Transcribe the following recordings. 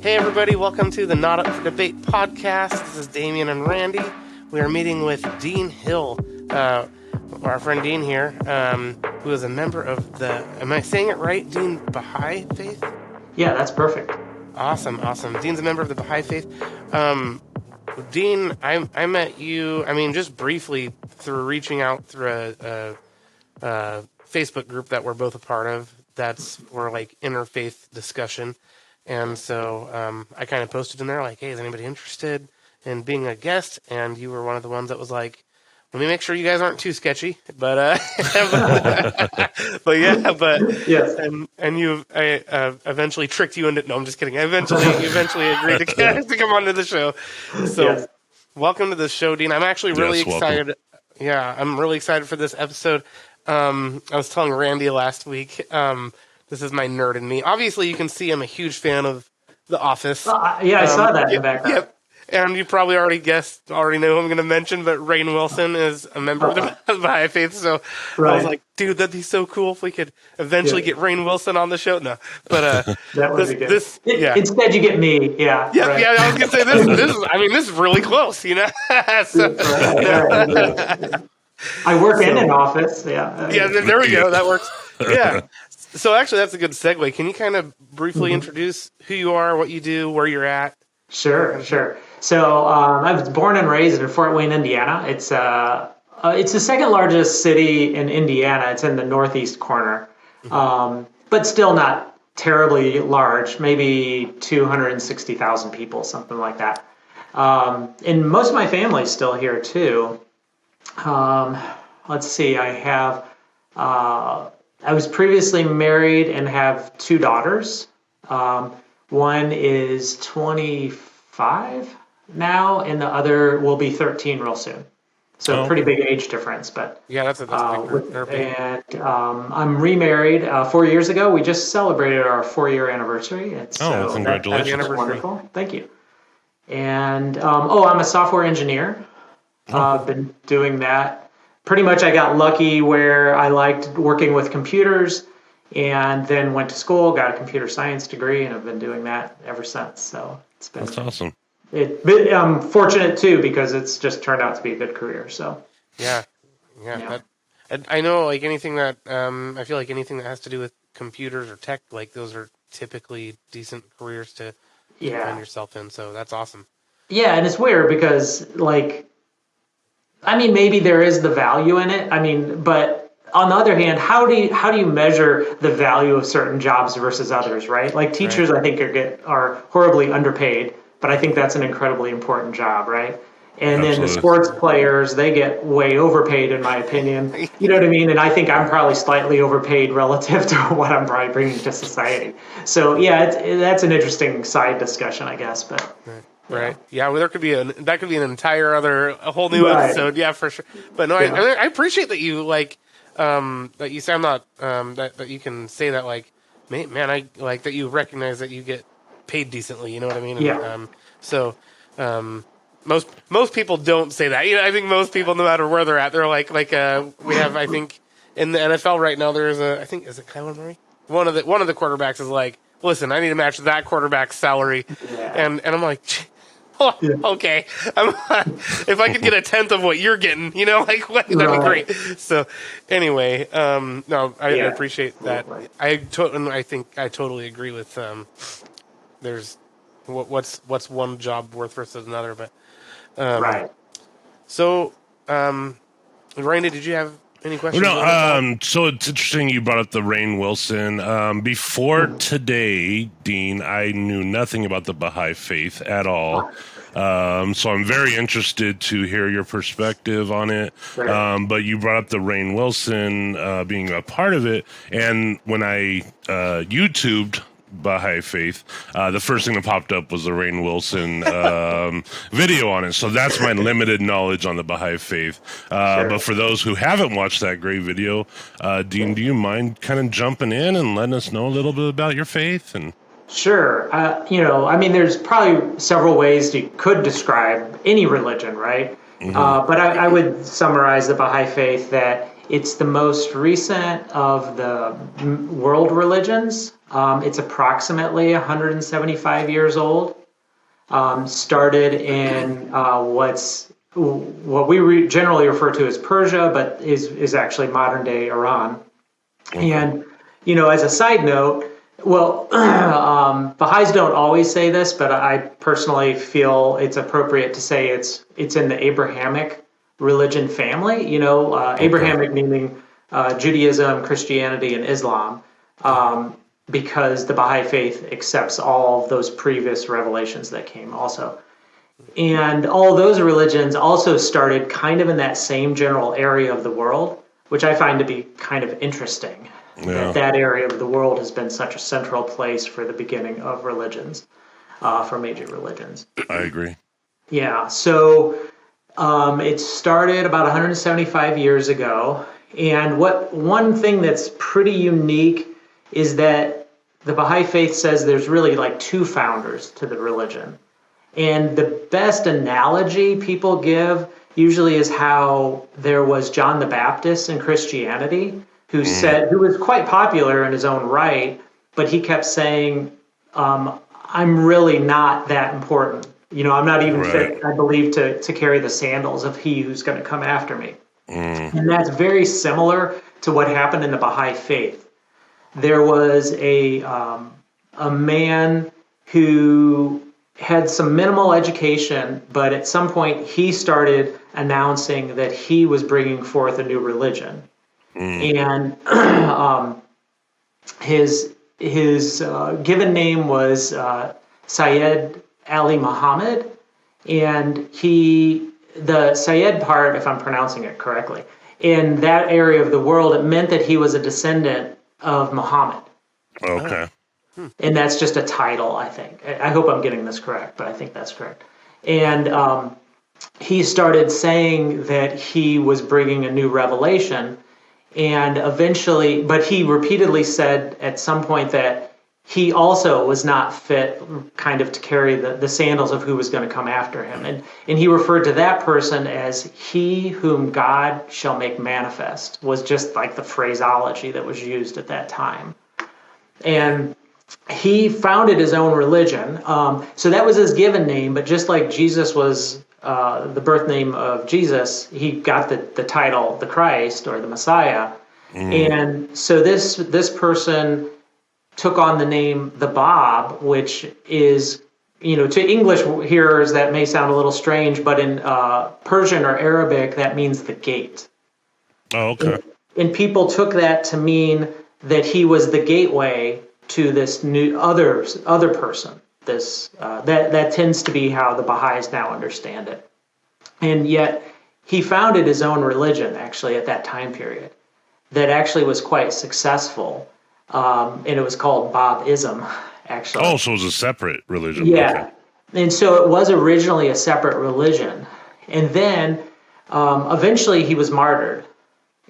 Hey everybody, welcome to the Not Up for Debate podcast. This is Damien and Randy. We are meeting with Dean Hill, our friend Dean here, who is a member of the, am I saying it right, Dean, Baha'i Faith? Yeah, that's perfect. Awesome. Dean's a member of the Baha'i Faith. Dean, I met you, just briefly through reaching out through a Facebook group that we're both a part of. We're like interfaith discussion. And so I kind of posted in there like, hey, is anybody interested in being a guest? And you were one of the ones that was like, let me make sure you guys aren't too sketchy. But Yes. And you eventually tricked you into, no, I'm just kidding. You eventually agreed to come onto the show. So yes. Welcome to the show, Dean. I'm actually really excited. Welcome. Yeah, I'm really excited for this episode. I was telling Randy last week, this is my nerd in me. Obviously, you can see I'm a huge fan of The Office. I saw that in the background. Yep. And you probably already know who I'm going to mention, but Rainn Wilson is a member of the Baha'i Faith. So right. I was like, dude, that'd be so cool if we could eventually get Rainn Wilson on the show. No, but that would be good. Instead, you get me. Yeah. Yeah, right. Yeah. I was going to say this is really close, you know. I work in an office. Yeah. Yeah. There we go. That works. Yeah. So actually, that's a good segue. Can you kind of briefly introduce who you are, what you do, where you're at? Sure. So I was born and raised in Fort Wayne, Indiana. It's the second largest city in Indiana. It's in the northeast corner, but still not terribly large. Maybe 260,000 people, something like that. And most of my family's still here too. Let's see. I was previously married and have two daughters. One is 25 now, and the other will be 13 real soon. So pretty big age difference. But yeah, that's a big. And I'm remarried 4 years ago. We just celebrated our 4-year anniversary. Congratulations! That's wonderful. Thank you. And I'm a software engineer. I've been doing that. Pretty much I got lucky where I liked working with computers and then went to school, got a computer science degree, and I've been doing that ever since. So that's awesome. I'm fortunate too because it's just turned out to be a good career. So yeah. I know like anything that I feel like anything that has to do with computers or tech, like those are typically decent careers to find yourself in. So that's awesome. Yeah, and it's weird because maybe there is the value in it. But on the other hand, how do you measure the value of certain jobs versus others, right? Like teachers, right. I think are horribly underpaid, but I think that's an incredibly important job, right? And Absolutely. Then the sports players, they get way overpaid, in my opinion. You know what I mean? And I think I'm probably slightly overpaid relative to what I'm probably bringing to society. So yeah, that's an interesting side discussion, I guess. But. Right. Yeah. Well, that could be a whole new episode. Yeah, for sure. But no, I appreciate that you that you sound not that you can say that man, I like that you recognize that you get paid decently. You know what I mean? Yeah. Most people don't say that. You know, I think most people, no matter where they're at, they're we have. I think in the NFL right now there is is it Kyler Murray? One of the quarterbacks is like, listen, I need to match that quarterback's salary, and I'm like. Okay. If I could get a tenth of what you're getting, that'd be great. So, anyway, I appreciate that. I think I totally agree with. There's what's one job worth versus another, but right. So, Randy, did you have any questions? No. So it's interesting you brought up the Rainn Wilson. Before today, Dean, I knew nothing about the Baha'i Faith at all. So I'm very interested to hear your perspective on it. But you brought up the Rainn Wilson being a part of it, and when I YouTubed Baha'i Faith, the first thing that popped up was the Rainn Wilson video on it. So that's my limited knowledge on the Baha'i Faith. But for those who haven't watched that great video, Dean, do you mind kind of jumping in and letting us know a little bit about your faith? And Sure. There's probably several ways you could describe any religion, right? Mm-hmm. But I would summarize the Baha'i Faith that It's the most recent of the world religions. It's approximately 175 years old. Started in what we generally refer to as Persia, but is actually modern day Iran. Okay. And, as a side note, Baha'is don't always say this, but I personally feel it's appropriate to say it's in the Abrahamic religion family. Abrahamic meaning Judaism, Christianity, and Islam, because the Baha'i Faith accepts all of those previous revelations that came also. And all those religions also started kind of in that same general area of the world, which I find to be kind of interesting. Yeah. That area of the world has been such a central place for the beginning of religions, for major religions. I agree. Yeah, so it started about 175 years ago, and one thing that's pretty unique is that the Baha'i Faith says there's really like two founders to the religion. And the best analogy people give usually is how there was John the Baptist in Christianity, who was quite popular in his own right, but he kept saying, I'm really not that important. I'm not even fit, I believe, to carry the sandals of he who's going to come after me. And that's very similar to what happened in the Baha'i Faith. There was a man who had some minimal education, but at some point he started announcing that he was bringing forth a new religion. And his given name was Sayyid Ali Muhammad, and the Sayyid part, if I'm pronouncing it correctly, in that area of the world, it meant that he was a descendant of Muhammad. Okay. And that's just a title, I think. I hope I'm getting this correct, but I think that's correct. And he started saying that he was bringing a new revelation, and eventually, but he repeatedly said at some point that he also was not fit kind of to carry the sandals of who was going to come after him. And he referred to that person as he whom God shall make manifest, was just like the phraseology that was used at that time. And he founded his own religion. So that was his given name, but just like Jesus was the birth name of Jesus, he got the title, the Christ or the Messiah. And so this person took on the name the Bab, which is, to English hearers that may sound a little strange, but in Persian or Arabic, that means the gate. Oh, okay. And people took that to mean that he was the gateway to this new other person. This that tends to be how the Baha'is now understand it. And yet he founded his own religion actually at that time period that actually was quite successful. And it was called Babism, actually. Oh, so it was a separate religion. Yeah. Okay. And so it was originally a separate religion. And then eventually he was martyred.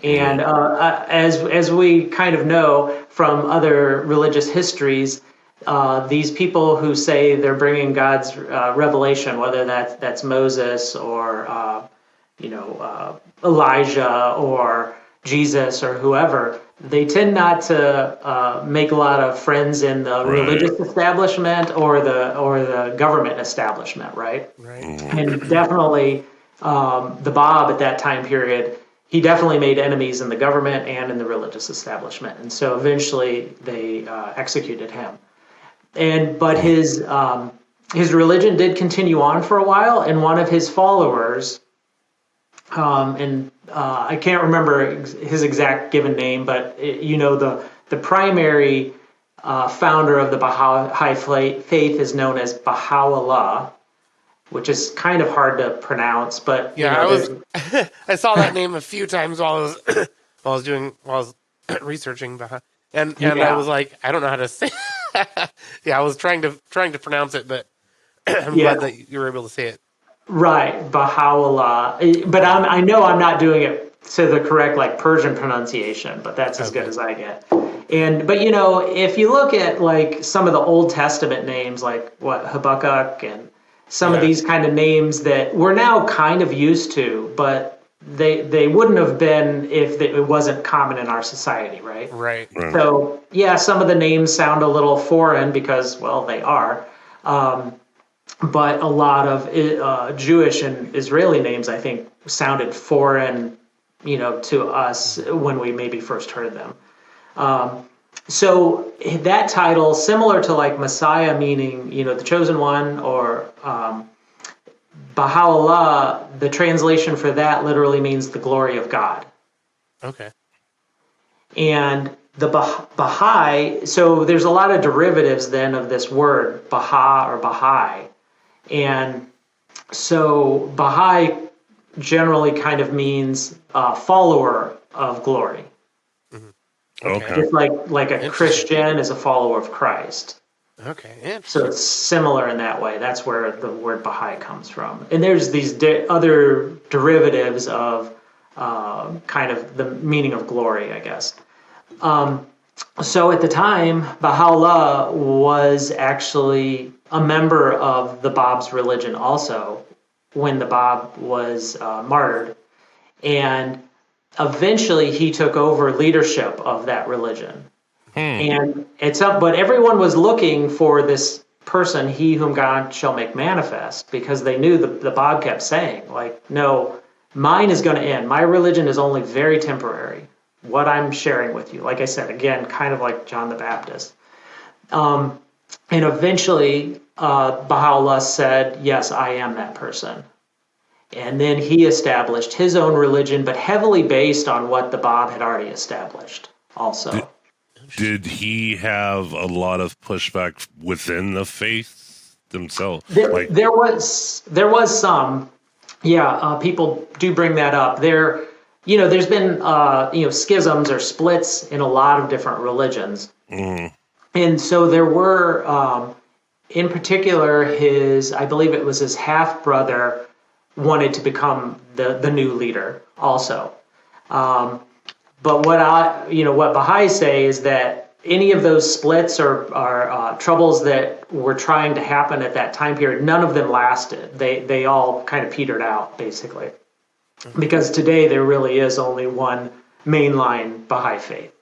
And as we kind of know from other religious histories, these people who say they're bringing God's revelation, whether that's Moses or Elijah or Jesus or whoever, they tend not to make a lot of friends in the religious establishment or the government establishment, right? Right. And definitely the Bab at that time period, he definitely made enemies in the government and in the religious establishment, and so eventually they executed him. But his religion did continue on for a while, and one of his followers, I can't remember his exact given name, but the primary founder of the Baha'i Faith is known as Baha'u'llah, which is kind of hard to pronounce, but I saw that name a few times while I was researching Baha, and I was like, I don't know how to say. I was trying to pronounce it, but I'm glad that you were able to say it. Right, Baha'u'llah. But I know I'm not doing it to the correct Persian pronunciation, but that's as good as I get. But if you look at some of the Old Testament names, like Habakkuk and some of these kind of names that we're now kind of used to, but they wouldn't have been if it wasn't common in our society, right? Right. So yeah, some of the names sound a little foreign because, well, they are. But a lot of Jewish and Israeli names, I think, sounded foreign, to us when we maybe first heard them. So that title, similar to like Messiah, meaning, the chosen one, or Baha'u'llah, the translation for that literally means the glory of God. Okay. And the Baha'i, so there's a lot of derivatives then of this word, Baha or Baha'i. And so Baha'i generally kind of means follower of glory. Okay. Just like a Christian is a follower of Christ. Okay. Interesting. So it's similar in that way. That's where the word Baha'i comes from. And there's these other derivatives of kind of the meaning of glory, I guess. So at the time, Baha'u'llah was actually a member of the Bab's religion also when the Bab was martyred. And eventually he took over leadership of that religion. And but everyone was looking for this person, he whom God shall make manifest, because they knew the Bab kept saying, like, no, mine is going to end. My religion is only very temporary. What I'm sharing with you, like I said, again, kind of like John the Baptist. And eventually Baha'u'llah said, yes, I am that person. And then he established his own religion, but heavily based on what the Bab had already established also. Did he have a lot of pushback within the faith themselves? There was some. Yeah, people do bring that up. There's been schisms or splits in a lot of different religions. And so there were, in particular, I believe it was his half brother wanted to become the new leader also. But what Baha'i say is that any of those splits or troubles that were trying to happen at that time period, none of them lasted. They all kind of petered out, basically. Because today there really is only one mainline Baha'i faith.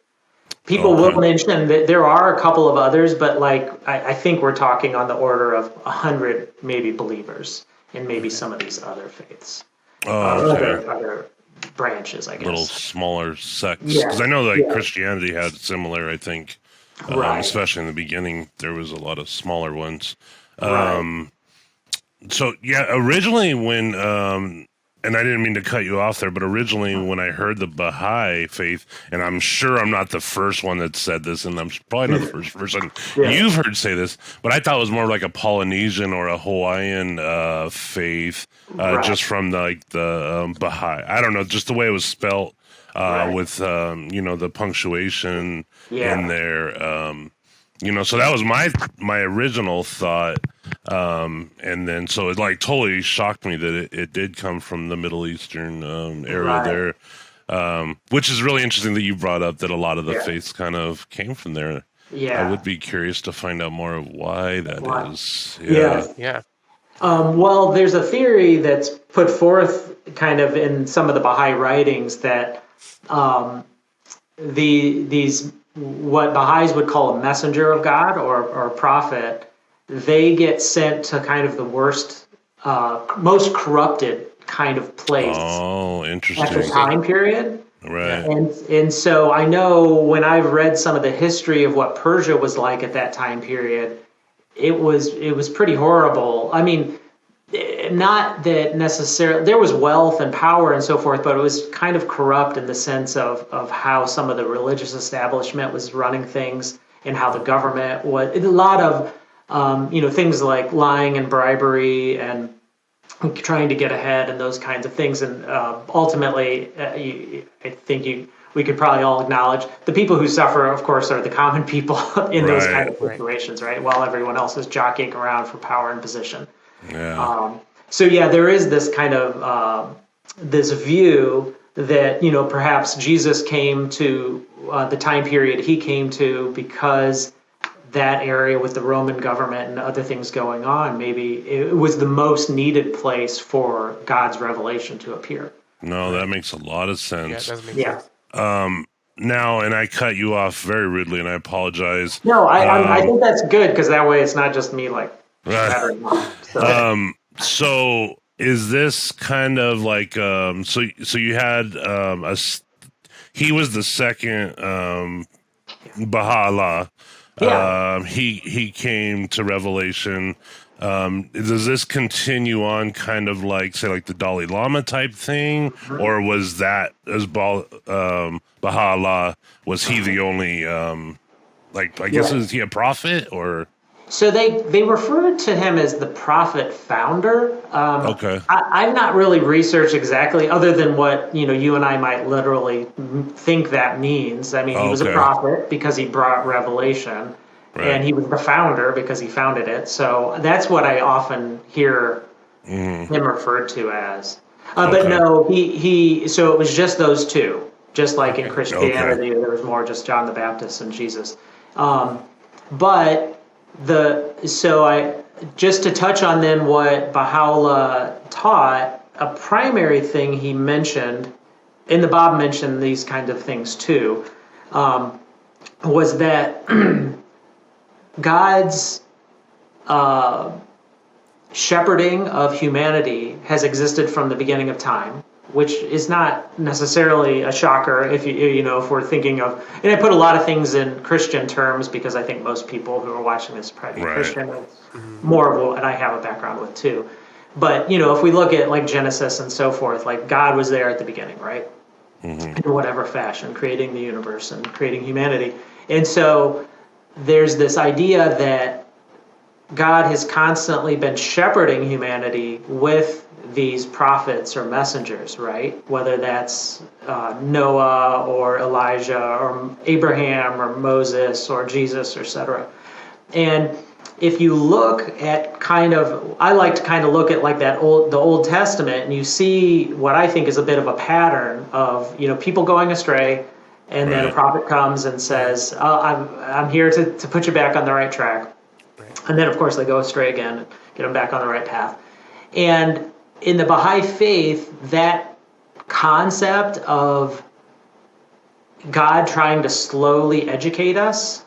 People will mention that there are a couple of others, but I think we're talking on the order of 100 maybe believers in maybe some of these other faiths. Other branches, I guess. Little smaller sects. Because I know Christianity had similar, I think, especially in the beginning, there was a lot of smaller ones. So, originally when, and I didn't mean to cut you off there, but originally when I heard the Baha'i faith, and I'm sure I'm not the first one that said this, and I'm probably not the first person you've heard say this, but I thought it was more like a Polynesian or a Hawaiian faith, just from the Baha'i. I don't know, just the way it was spelt with, the punctuation in there. So that was my original thought. And then, so it totally shocked me that it did come from the Middle Eastern area there, which is really interesting that you brought up that a lot of the faiths kind of came from there. Yeah. I would be curious to find out more of why that is. Yeah. Well, there's a theory that's put forth kind of in some of the Baha'i writings that these what Baha'is would call a messenger of God or a prophet, they get sent to kind of the worst, most corrupted kind of place. Oh, interesting. At the time period. Right. And so I know when I've read some of the history of what Persia was like at that time period, it was pretty horrible. I mean, not that necessarily there was wealth and power and so forth, but it was kind of corrupt in the sense of how some of the religious establishment was running things and how the government was. A lot of things like lying and bribery and trying to get ahead and those kinds of things. And ultimately, I think we could probably all acknowledge the people who suffer, of course, are the common people in those kind of situations, right? While everyone else is jockeying around for power and position. Yeah. There is this kind of this view that perhaps Jesus came to the time period he came to because that area with the Roman government and other things going on, maybe it was the most needed place for God's revelation to appear. No, that makes a lot of Yeah, it sense. does make Yeah. sense. Now, and I cut you off very rudely, and I apologize. No, I think that's good because that way it's not just me like Right. battering on. So So is this kind of like so you had he was the second Baha'u'llah. yeah. He came to Revelation. Does this continue on kind of like say like the Dalai Lama type thing, or was that as Baha'u'llah, was he the only like I guess Yeah. is he a prophet or So they referred to him as the prophet founder. okay. I've not really researched exactly, other than what you and I might literally think that means. I mean, he was a Okay. prophet because he brought revelation, Right. and he was the founder because he founded it. So that's what I often hear him referred to as. But Okay. no, he. So it was just those two. Just like in Christianity, Okay. there was more just John the Baptist and Jesus. But just to touch on then what Baha'u'llah taught, a primary thing he mentioned, and the Bob mentioned these kind of things too, was that God's shepherding of humanity has existed from the beginning of time, which is not necessarily a shocker if if we're thinking of, and I put a lot of things in Christian terms because I think most people who are watching this probably Right. Christian. It's more of what I have a background with too. But if we look at like Genesis and so forth, like God was there at the beginning, right? In whatever fashion, creating the universe and creating humanity. And so there's this idea that God has constantly been shepherding humanity with these prophets or messengers, right? Whether that's Noah or Elijah or Abraham or Moses or Jesus, etc. And if you look at I like to kind of look at like the Old Testament, and you see what I think is a bit of a pattern of people going astray, and then a Right. prophet comes and says, I'm here to put you back on the right track. And then, of course, they go astray again and get them back on the right path. And in the Baha'i Faith, that concept of God trying to slowly educate us,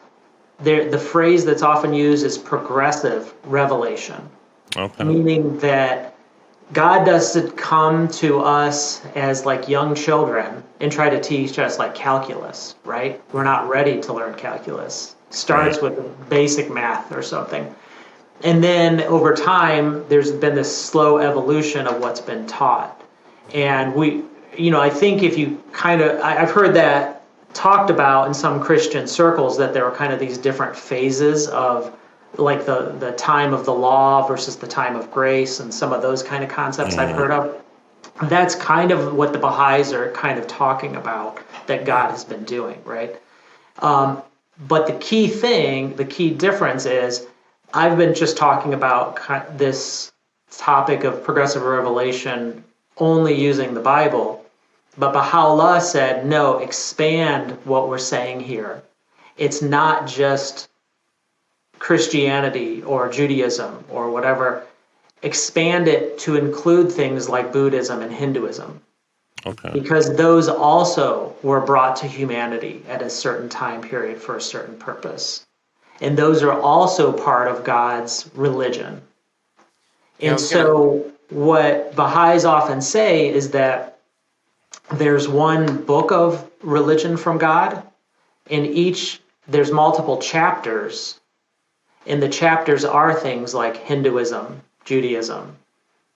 the phrase that's often used is progressive revelation, Okay. meaning that God doesn't come to us as like young children and try to teach us like calculus, right? We're not ready to learn calculus. Starts with basic math or something. And then over time, there's been this slow evolution of what's been taught. And I think if you I've heard that talked about in some Christian circles, that there are kind of these different phases of like the time of the law versus the time of grace and some of those kind of concepts I've heard of. That's kind of what the Baha'is are kind of talking about that God has been doing, right? But the key difference is I've been just talking about this topic of progressive revelation only using the Bible, but Baha'u'llah said, no, expand what we're saying here. It's not just Christianity or Judaism or whatever. Expand it to include things like Buddhism and Hinduism, Okay. because those also were brought to humanity at a certain time period for a certain purpose. And those are also part of God's religion. And so what Baha'is often say is that there's one book of religion from God, and there's multiple chapters, and the chapters are things like Hinduism, Judaism,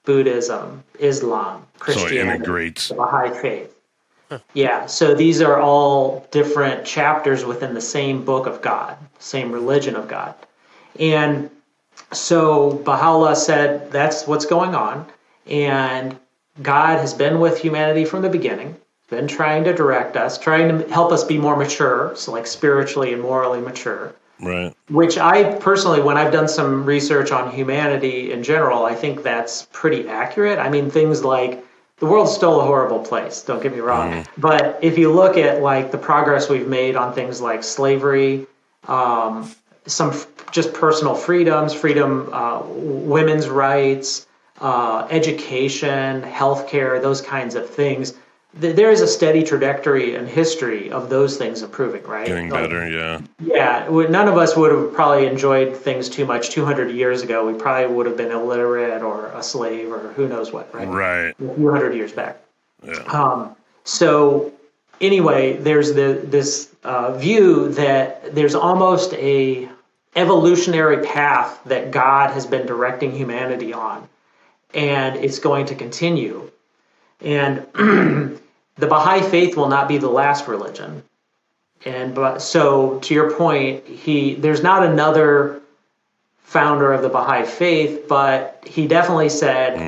Buddhism, Islam, Christianity, So it integrates. the Baha'i Faith. Yeah, so these are all different chapters within the same book of God, same religion of God. And so Baha'u'llah said that's what's going on. And God has been with humanity from the beginning, been trying to direct us, trying to help us be more mature, so like spiritually and morally mature. Right. Which I personally, when I've done some research on humanity in general, I think that's pretty accurate. I mean, things like the world's still a horrible place, don't get me wrong. But if you look at like the progress we've made on things like slavery, some just personal freedoms, women's rights, education, healthcare, those kinds of things. There is a steady trajectory and history of those things improving, right? Getting better, yeah. Yeah, none of us would have probably enjoyed things too much 200 years ago. We probably would have been illiterate or a slave or who knows what, right? Right. A few hundred years back. Yeah. So anyway, there's this view that there's almost a evolutionary path that God has been directing humanity on, and it's going to continue. And the Baha'i Faith will not be the last religion. So to your point, there's not another founder of the Baha'i Faith, but he definitely said,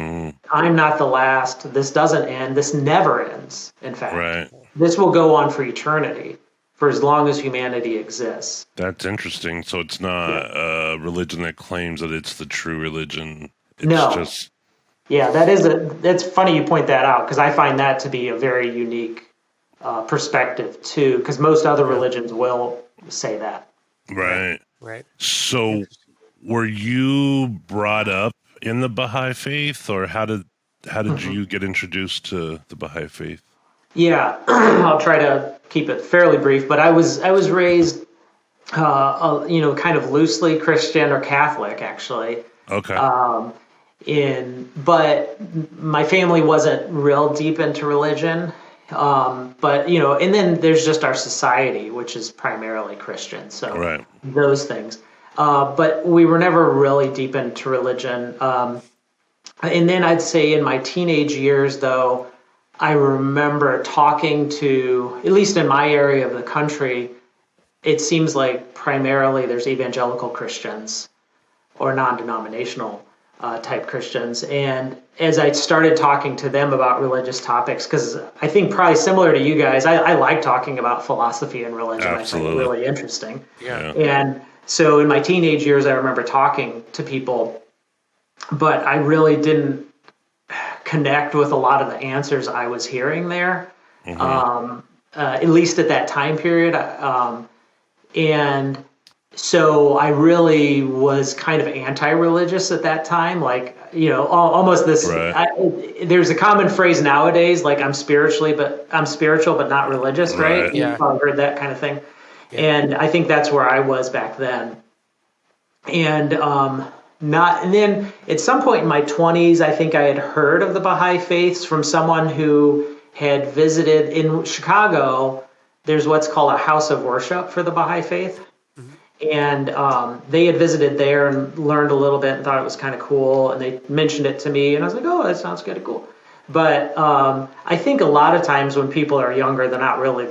I'm not the last. This doesn't end. This never ends, in fact. Right. This will go on for eternity, for as long as humanity exists. That's interesting. So it's not a religion that claims that it's the true religion. It's No. just... Yeah, that's funny you point that out, because I find that to be a very unique perspective, too, because most other religions will say that. Right. Right. So were you brought up in the Baha'i Faith, or how did you get introduced to the Baha'i Faith? Yeah, I'll try to keep it fairly brief, but I was raised, kind of loosely Christian or Catholic, actually. Okay. But my family wasn't real deep into religion. But and then there's just our society, which is primarily Christian. So Right. those things. But we were never really deep into religion. And then I'd say in my teenage years, though, I remember talking to, at least in my area of the country, it seems like primarily there's evangelical Christians or non-denominational type Christians. And as I started talking to them about religious topics, because I think probably similar to you guys, I like talking about philosophy and religion. Absolutely. I find it really interesting. Yeah. And so in my teenage years, I remember talking to people, but I really didn't connect with a lot of the answers I was hearing there, at least at that time period. And so I really was kind of anti-religious at that time, like, almost this, Right. There's a common phrase nowadays, like I'm spiritual, but not religious, right? Yeah. You've probably heard that kind of thing. Yeah. And I think that's where I was back then. And and then at some point in my 20s, I think I had heard of the Baha'i Faiths from someone who had visited in Chicago. There's what's called a house of worship for the Baha'i Faith. And they had visited there and learned a little bit and thought it was kind of cool. And they mentioned it to me, and I was like, oh, that sounds kind of cool. But I think a lot of times when people are younger, they're not really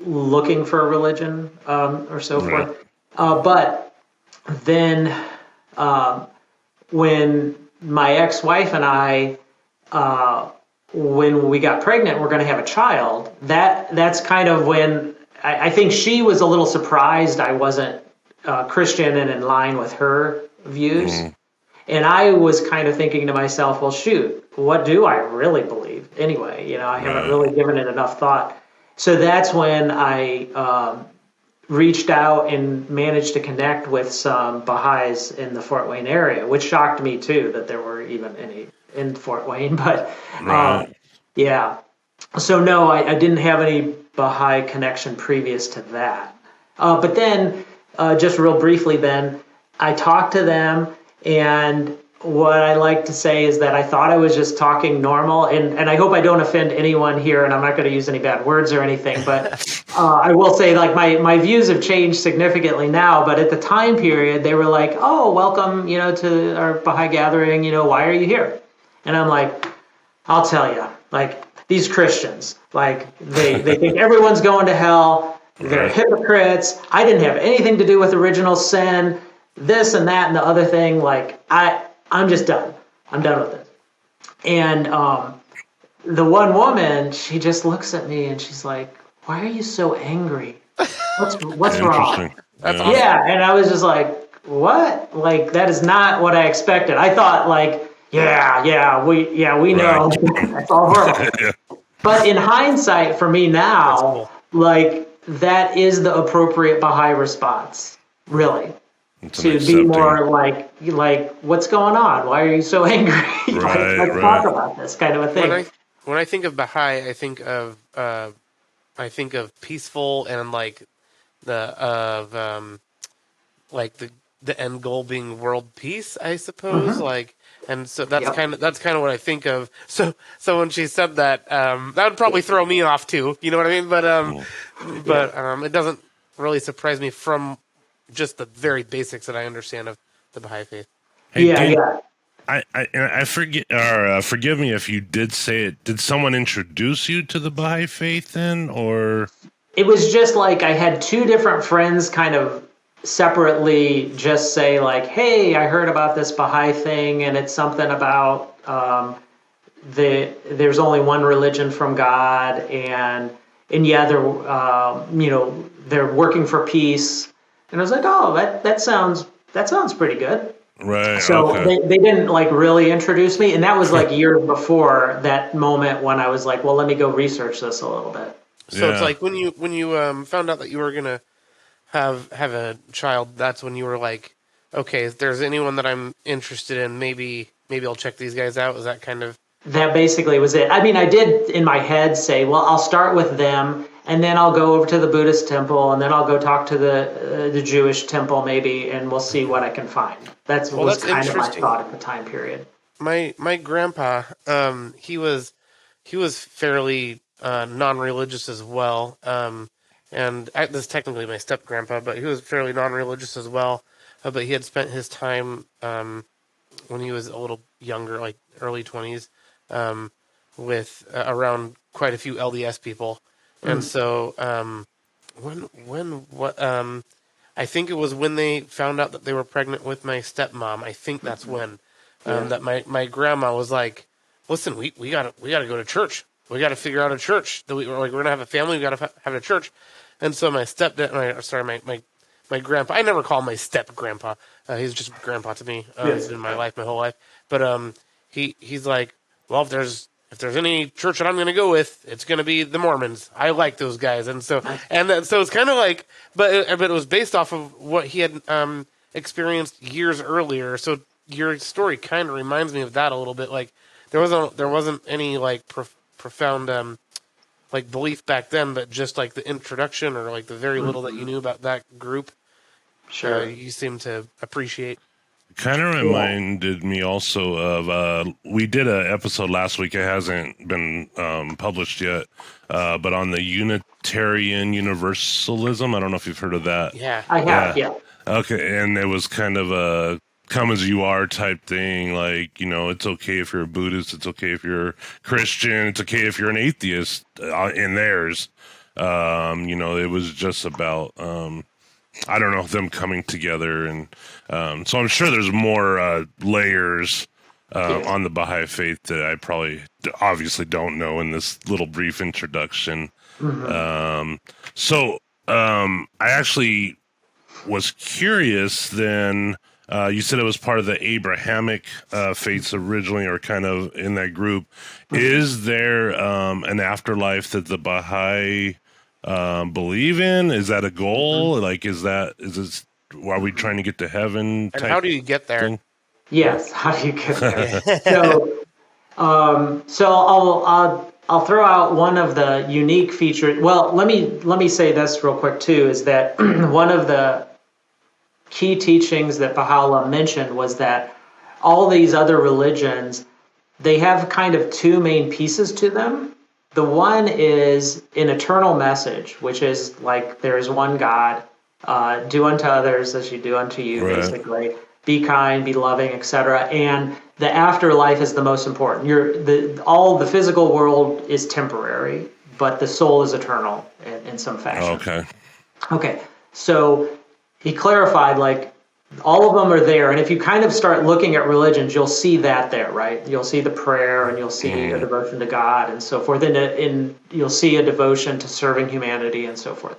looking for a religion or so forth. But then when my ex-wife and I, when we got pregnant, we're going to have a child, that's kind of when I think she was a little surprised I wasn't Christian and in line with her views. And I was kind of thinking to myself, well, shoot, what do I really believe anyway? I haven't really given it enough thought. So that's when I reached out and managed to connect with some Baha'is in the Fort Wayne area, which shocked me too, that there were even any in Fort Wayne. But yeah. So no, I didn't have any Baha'i connection previous to that. But then, just real briefly then, I talked to them, and what I like to say is that I thought I was just talking normal, and I hope I don't offend anyone here, and I'm not going to use any bad words or anything, but I will say, like, my views have changed significantly now, but at the time period, they were like, oh, welcome, to our Baha'i gathering, why are you here? And I'm like, I'll tell you, like, these Christians, like, they think everyone's going to hell. They're hypocrites. I didn't have anything to do with original sin, this and that and the other thing. Like, I'm just done. I'm done with this. And the one woman, she just looks at me and she's like, why are you so angry? What's wrong? That's awesome. Yeah, and I was just like, what? Like, that is not what I expected. I thought, like, we know. That's all horrible. But in hindsight, for me now, like, that is the appropriate Baha'i response, really. to be more like what's going on? Why are you so angry? Let's talk about this kind of a thing. When I think of Baha'i, I think of peaceful and like the end goal being world peace, I suppose. And so that's kind of what I think of. So when she said that, that would probably throw me off too. You know what I mean? But it doesn't really surprise me from just the very basics that I understand of the Baha'i faith. Hey, I forget, or forgive me if you did say it. Did someone introduce you to the Baha'i faith then, or? It was just like I had two different friends kind of separately just say like, hey, I heard about this Baha'i thing, and it's something about there's only one religion from God, and yeah, they're working for peace. And I was like, oh, that sounds pretty good. Right. So they didn't like really introduce me, and that was like years before that moment when I was like, well, let me go research this a little bit. So it's like when you found out that you were gonna have a child, that's when you were like, okay, if there's anyone that I'm interested in, maybe I'll check these guys out. Is that kind of? That basically was it. I mean, I did in my head say, well, I'll start with them, and then I'll go over to the Buddhist temple, and then I'll go talk to the Jewish temple maybe, and we'll see what I can find. That's kind of my thought at the time period. My grandpa, he was fairly non-religious as well, and this is technically my step-grandpa, but he was fairly non-religious as well. But he had spent his time when he was a little younger, like early 20s, with around quite a few LDS people, and so I think it was when they found out that they were pregnant with my stepmom. I think that's when that my grandma was like, "Listen, we gotta go to church. We gotta figure out a church. We're gonna have a family. We gotta have a church." And so my my grandpa. I never call him my step grandpa. He's just grandpa to me. He's been in my life my whole life. But he's like, well, if there's any church that I'm going to go with, it's going to be the Mormons. I like those guys, and so it's kind of like, but it was based off of what he had experienced years earlier. So your story kind of reminds me of that a little bit. Like there wasn't any like profound like belief back then, but just like the introduction or like the very little that you knew about that group. Sure, you seem to appreciate. Kind of reminded me also of we did an episode last week. It hasn't been published yet, but on the Unitarian Universalism. I don't know if you've heard of that. Yeah, I have. Yeah. Okay, and it was kind of a come as you are type thing. Like, it's okay if you're a Buddhist. It's okay if you're Christian. It's okay if you're an atheist in theirs. It was just about I don't know, them coming together. And so I'm sure there's more layers on the Baha'i faith that I probably obviously don't know in this little brief introduction. So I actually was curious then. You said it was part of the Abrahamic faiths originally, or kind of in that group. Is there an afterlife that the Baha'i believe in? Is that a goal? Like, are we trying to get to heaven? And how do you get there? Thing? Yes, how do you get there? So I'll throw out one of the unique features. Well, let me say this real quick too, is that one of the key teachings that Baha'u'llah mentioned was that all these other religions, they have kind of two main pieces to them. The one is an eternal message, which is like there is one God, do unto others as you do unto you, basically. Be kind, be loving, etc. And the afterlife is the most important. All the physical world is temporary, but the soul is eternal in some fashion. Okay. So he clarified, like, all of them are there, and if you kind of start looking at religions, you'll see that there, right? You'll see the prayer, and you'll see a devotion to God, and so forth, and you'll see a devotion to serving humanity, and so forth.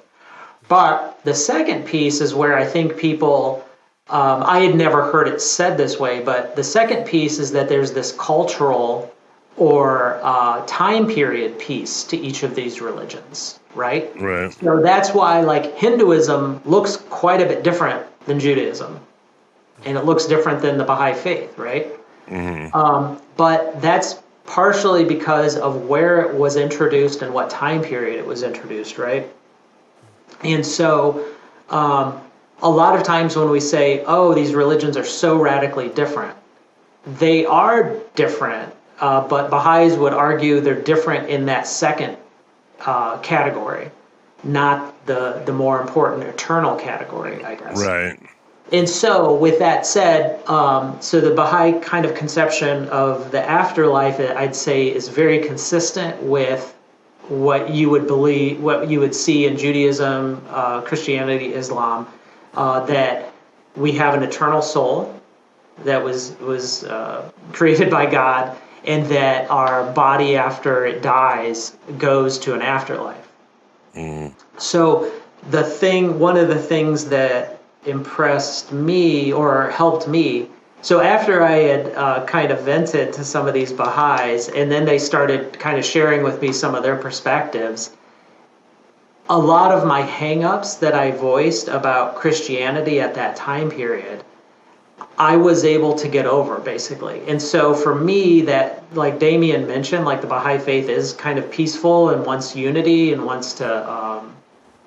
But the second piece is where I think people, I had never heard it said this way, but the second piece is that there's this cultural or time period piece to each of these religions, right? Right. So that's why, like, Hinduism looks quite a bit different than Judaism. and it looks different than the Baha'i Faith, right? But that's partially because of where it was introduced and what time period it was introduced, right? And so a lot of times when we say, oh, these religions are so radically different, they are different, but Baha'is would argue they're different in that second category, not the more important eternal category, I guess. Right. And so with that said, so the Baha'i kind of conception of the afterlife, I'd say, is very consistent with what you would believe, what you would see in Judaism, Christianity, Islam, that we have an eternal soul that was created by God, and that our body after it dies goes to an afterlife. So one of the things that impressed me or helped me, so after I had kind of vented to some of these Baha'is, and then they started kind of sharing with me some of their perspectives, a lot of my hang-ups that I voiced about Christianity at that time period, I was able to get over, basically. And so for me, that, like Damien mentioned, like the Baha'i Faith is kind of peaceful and wants unity and wants to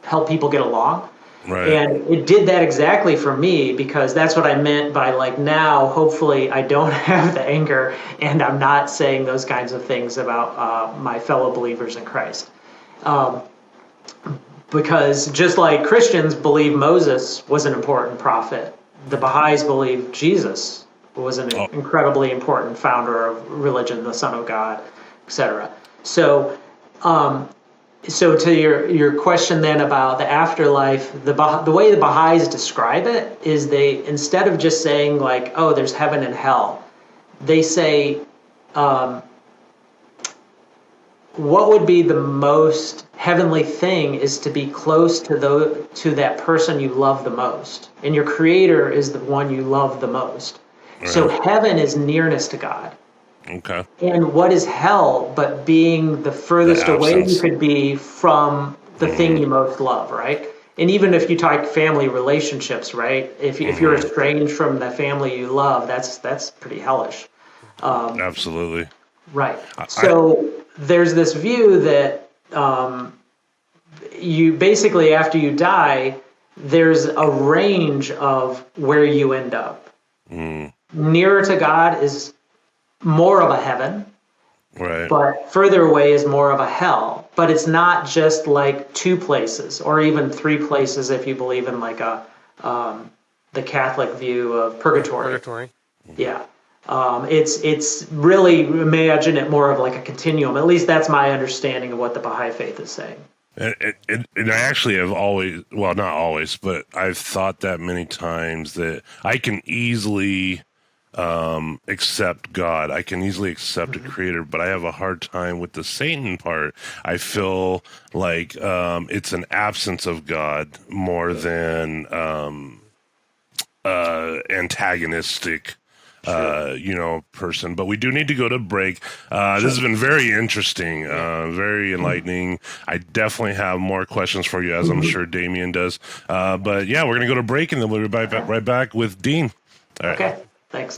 help people get along. Right. And it did that exactly for me, because that's what I meant by, like, now hopefully I don't have the anger and I'm not saying those kinds of things about my fellow believers in Christ. Because just like Christians believe Moses was an important prophet, the Baha'is believe Jesus was an incredibly important founder of religion, the Son of God, etc. So to your question then about the afterlife, the way the Baha'is describe it is they, instead of just saying like, oh, there's heaven and hell, they say, what would be the most heavenly thing is to be close to that person you love the most, and your Creator is the one you love the most. Right. So heaven is nearness to God. Okay. And what is hell but being the furthest away you could be from the thing you most love, right? And even if you talk family relationships, right? If you're estranged from the family you love, that's pretty hellish. Absolutely. Right. So there's this view that you basically, after you die, there's a range of where you end up. Nearer to God is more of a heaven, right? But further away is more of a hell. But it's not just like two places or even three places if you believe in like the Catholic view of purgatory. Yeah. It's really, imagine it more of like a continuum. At least that's my understanding of what the Baha'i Faith is saying. And I actually have always, well, not always, but I've thought that many times that I can easily accept God. I can easily accept a creator, but I have a hard time with the Satan part. I feel like it's an absence of God more than antagonistic person. But we do need to go to break. This has been very interesting, very enlightening. I definitely have more questions for you, as I'm sure Damien does. But yeah, we're going to go to break, and then we'll be right back with Dean. All right. Okay, thanks.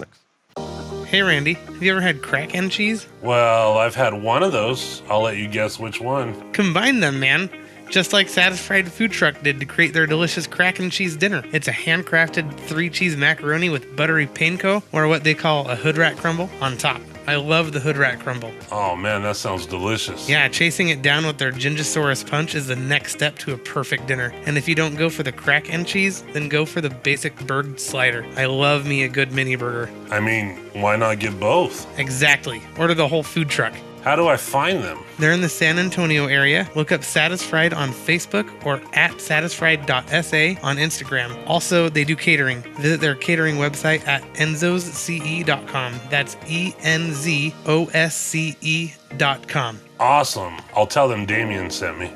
Hey, Randy, have you ever had crack and cheese? Well, I've had one of those. I'll let you guess which one. Combine them, man. Just like Satisfied Food Truck did to create their delicious crack and cheese dinner. It's a handcrafted 3-cheese macaroni with buttery panko, or what they call a hood rat crumble, on top. I love the hood rat crumble. Oh man, that sounds delicious. Yeah, chasing it down with their Gingosaurus punch is the next step to a perfect dinner. And if you don't go for the crack and cheese, then go for the basic bird slider. I love me a good mini burger. I mean, why not get both? Exactly. Order the whole food truck. How do I find them? They're in the San Antonio area. Look up Satisfied on Facebook or at satisfied.sa on Instagram. Also, they do catering. Visit their catering website at enzosce.com. That's ENZOSCE.com. Awesome. I'll tell them Damien sent me.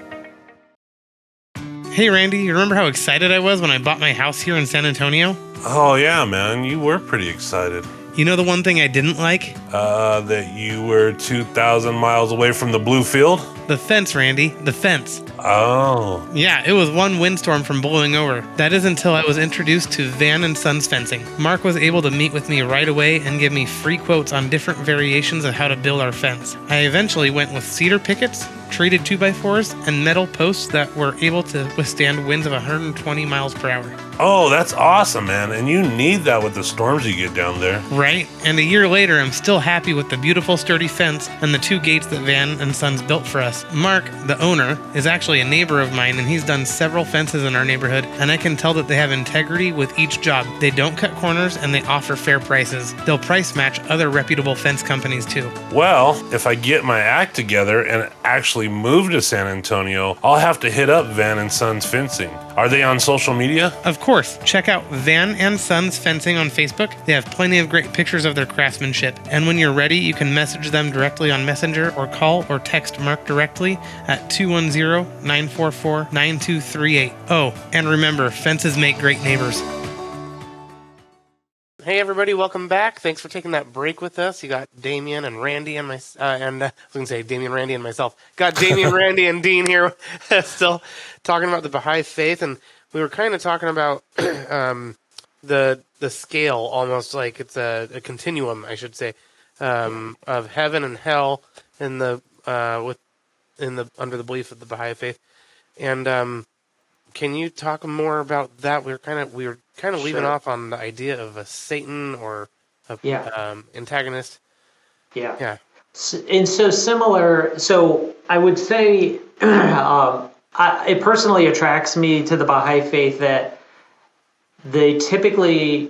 Hey, Randy, you remember how excited I was when I bought my house here in San Antonio? Oh, yeah, man. You were pretty excited. You know the one thing I didn't like? That you were 2,000 miles away from the blue field? The fence, Randy. The fence. Oh. Yeah, it was one windstorm from blowing over. That is until I was introduced to Van and Sons Fencing. Mark was able to meet with me right away and give me free quotes on different variations of how to build our fence. I eventually went with cedar pickets, treated 2x4s, and metal posts that were able to withstand winds of 120 miles per hour. Oh, that's awesome, man. And you need that with the storms you get down there. Right? And a year later, I'm still happy with the beautiful sturdy fence and the 2 gates that Van and Sons built for us. Mark, the owner, is actually a neighbor of mine, and he's done several fences in our neighborhood, and I can tell that they have integrity with each job. They don't cut corners, and they offer fair prices. They'll price match other reputable fence companies, too. Well, if I get my act together and actually move to San Antonio, I'll have to hit up Van and Sons Fencing. Are they on social media? Of course, check out Van and Sons Fencing on Facebook. They have plenty of great pictures of their craftsmanship. And when you're ready, you can message them directly on Messenger or call or text Mark directly at 210-944-9238. Oh, and remember, fences make great neighbors. Hey everybody, welcome back. Thanks for taking that break with us. You got Damien and Randy and I was going to say Damien, Randy, and myself. Got Damien, Randy, and Dean here still talking about the Baha'i Faith, and we were kind of talking about the scale, almost like it's a continuum, I should say, of heaven and hell in the under the belief of the Baha'i Faith. And can you talk more about that? We were kind of leaving off on the idea of a Satan or a antagonist. Yeah. And so similar. So I would say it personally attracts me to the Baha'i Faith that they typically,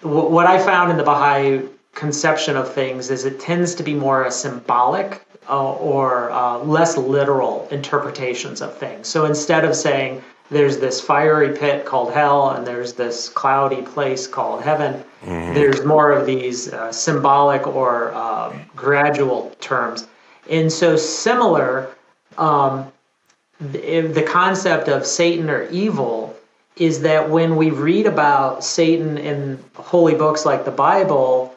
what I found in the Baha'i conception of things is it tends to be more a symbolic or less literal interpretations of things. So instead of saying there's this fiery pit called hell and there's this cloudy place called heaven, there's more of these symbolic or gradual terms. And so similar, the concept of Satan or evil is that when we read about Satan in holy books like the Bible,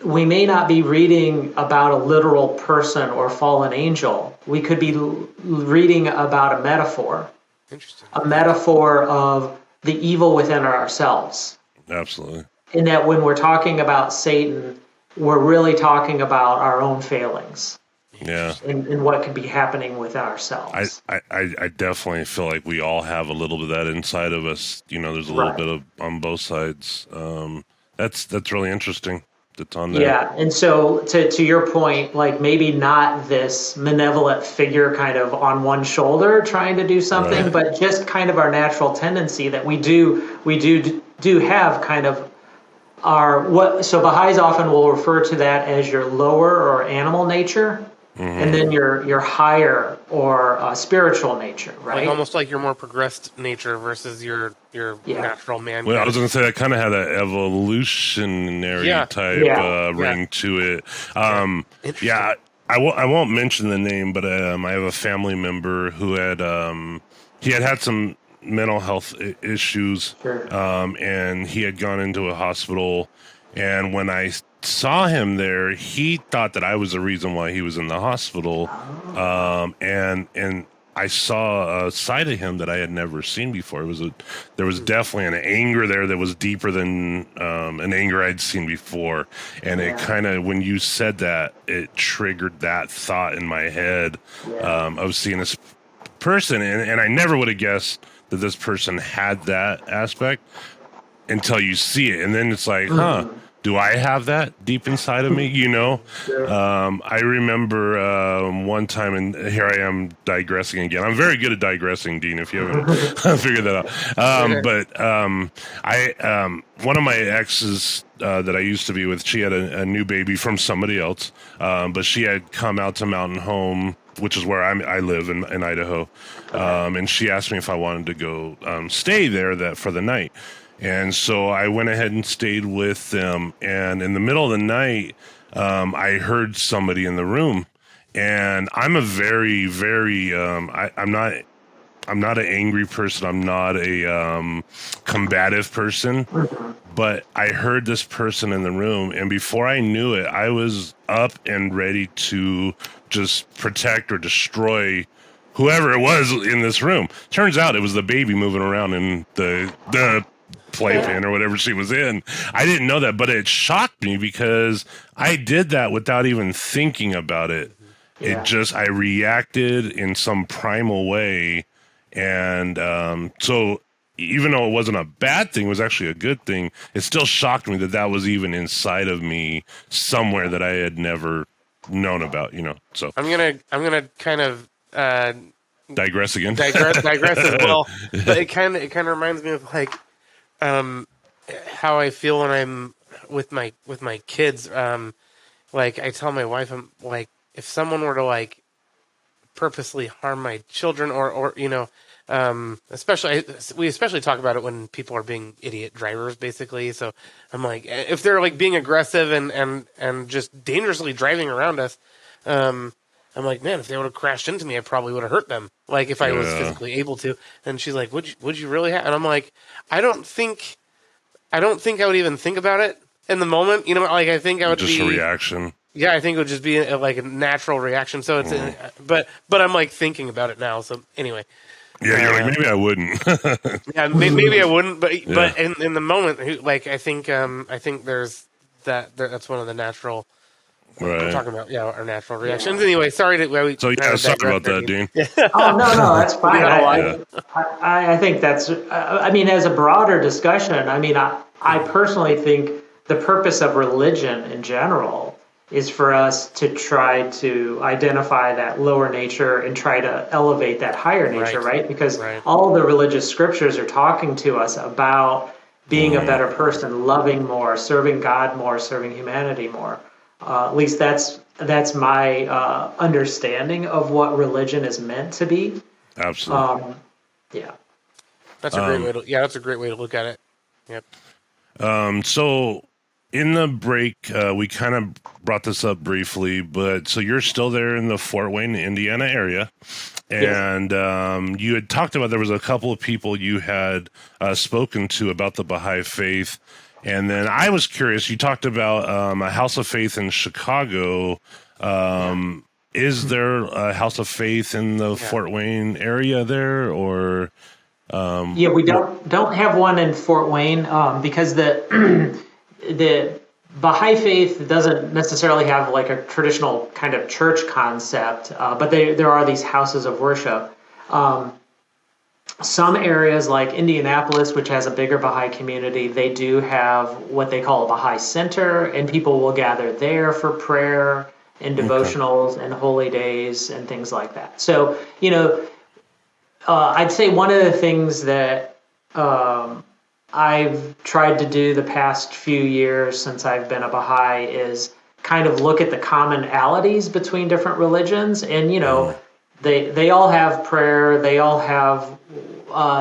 we may not be reading about a literal person or fallen angel. We could be reading about a metaphor. Interesting. A metaphor of the evil within ourselves. Absolutely. And that when we're talking about Satan, we're really talking about our own failings. Yeah. And what could be happening within ourselves. I definitely feel like we all have a little bit of that inside of us. You know, there's a little bit of on both sides. That's really interesting. That's on there. Yeah, and so to your point, like maybe not this malevolent figure kind of on one shoulder trying to do something, but just kind of our natural tendency that we do have kind of so Baha'is often will refer to that as your lower or animal nature, and then your higher or spiritual nature, right? Like almost like your more progressed nature versus your natural man. Well, I was going to say that kind of had an evolutionary type ring to it. I won't mention the name, but I have a family member who had had some mental health issues, and he had gone into a hospital. And when I saw him there, he thought that I was the reason why he was in the hospital, and I saw a side of him that I had never seen before. There was definitely an anger there that was deeper than an anger I'd seen before. And it kind of, when you said that, it triggered that thought in my head of seeing this person. And I never would have guessed that this person had that aspect until you see it. And then it's like, do I have that deep inside of me? You know, I remember one time, and here I am digressing again. I'm very good at digressing, Dean, if you haven't figured that out. But one of my exes that I used to be with, she had a new baby from somebody else, but she had come out to Mountain Home, which is where I live in Idaho, and she asked me if I wanted to go stay there for the night. And so I went ahead and stayed with them. And in the middle of the night, I heard somebody in the room. And I'm a very, very, I'm not I'm not an angry person. I'm not a combative person. But I heard this person in the room, and before I knew it, I was up and ready to just protect or destroy whoever it was in this room. Turns out it was the baby moving around in the playpen or whatever she was in. I didn't know that, but it shocked me because I did that without even thinking about it. Yeah. I reacted in some primal way. And so even though it wasn't a bad thing, it was actually a good thing. It still shocked me that that was even inside of me somewhere that I had never known about, so I'm gonna kind of digress again. digress as well. But it kind of reminds me of like how I feel when I'm with my kids. Like I tell my wife, I'm like, if someone were to like purposely harm my children or we especially talk about it when people are being idiot drivers, basically. So I'm like, if they're like being aggressive and just dangerously driving around us, I'm like, man, if they would have crashed into me, I probably would have hurt them. Like if I was physically able to. And she's like, would you really have? And I'm like, I don't think I would even think about it in the moment. Like I think I would just a reaction. Yeah, I think it would just be like a natural reaction. So it's, but I'm like thinking about it now. So anyway. Yeah, you're like, maybe I wouldn't. Yeah, maybe I wouldn't, but in the moment, like I think there's that's one of the natural. Right. We're talking about our natural reactions. Anyway, sorry to. Sorry about that, Dean. Oh no, that's fine. I think that's. I mean, as a broader discussion, I mean, I personally think the purpose of religion in general is for us to try to identify that lower nature and try to elevate that higher nature, right? Because all the religious scriptures are talking to us about being a better person, loving more, serving God more, serving humanity more. At least that's my understanding of what religion is meant to be. Absolutely. Yeah. That's a great way to. Yeah, that's a great way to look at it. Yep. So in the break, we kind of brought this up briefly, but so you're still there in the Fort Wayne, Indiana area, and you had talked about there was a couple of people you had spoken to about the Baha'i Faith, and then I was curious. You talked about a House of Faith in Chicago. Is there a House of Faith in the Fort Wayne area there, or? We don't have one in Fort Wayne because the Baha'i Faith doesn't necessarily have like a traditional kind of church concept, but there are these houses of worship. Some areas like Indianapolis, which has a bigger Baha'i community, they do have what they call a Baha'i Center, and people will gather there for prayer and devotionals and holy days and things like that. So, I'd say one of the things that I've tried to do the past few years since I've been a Baha'i is kind of look at the commonalities between different religions. And, they all have prayer. They all have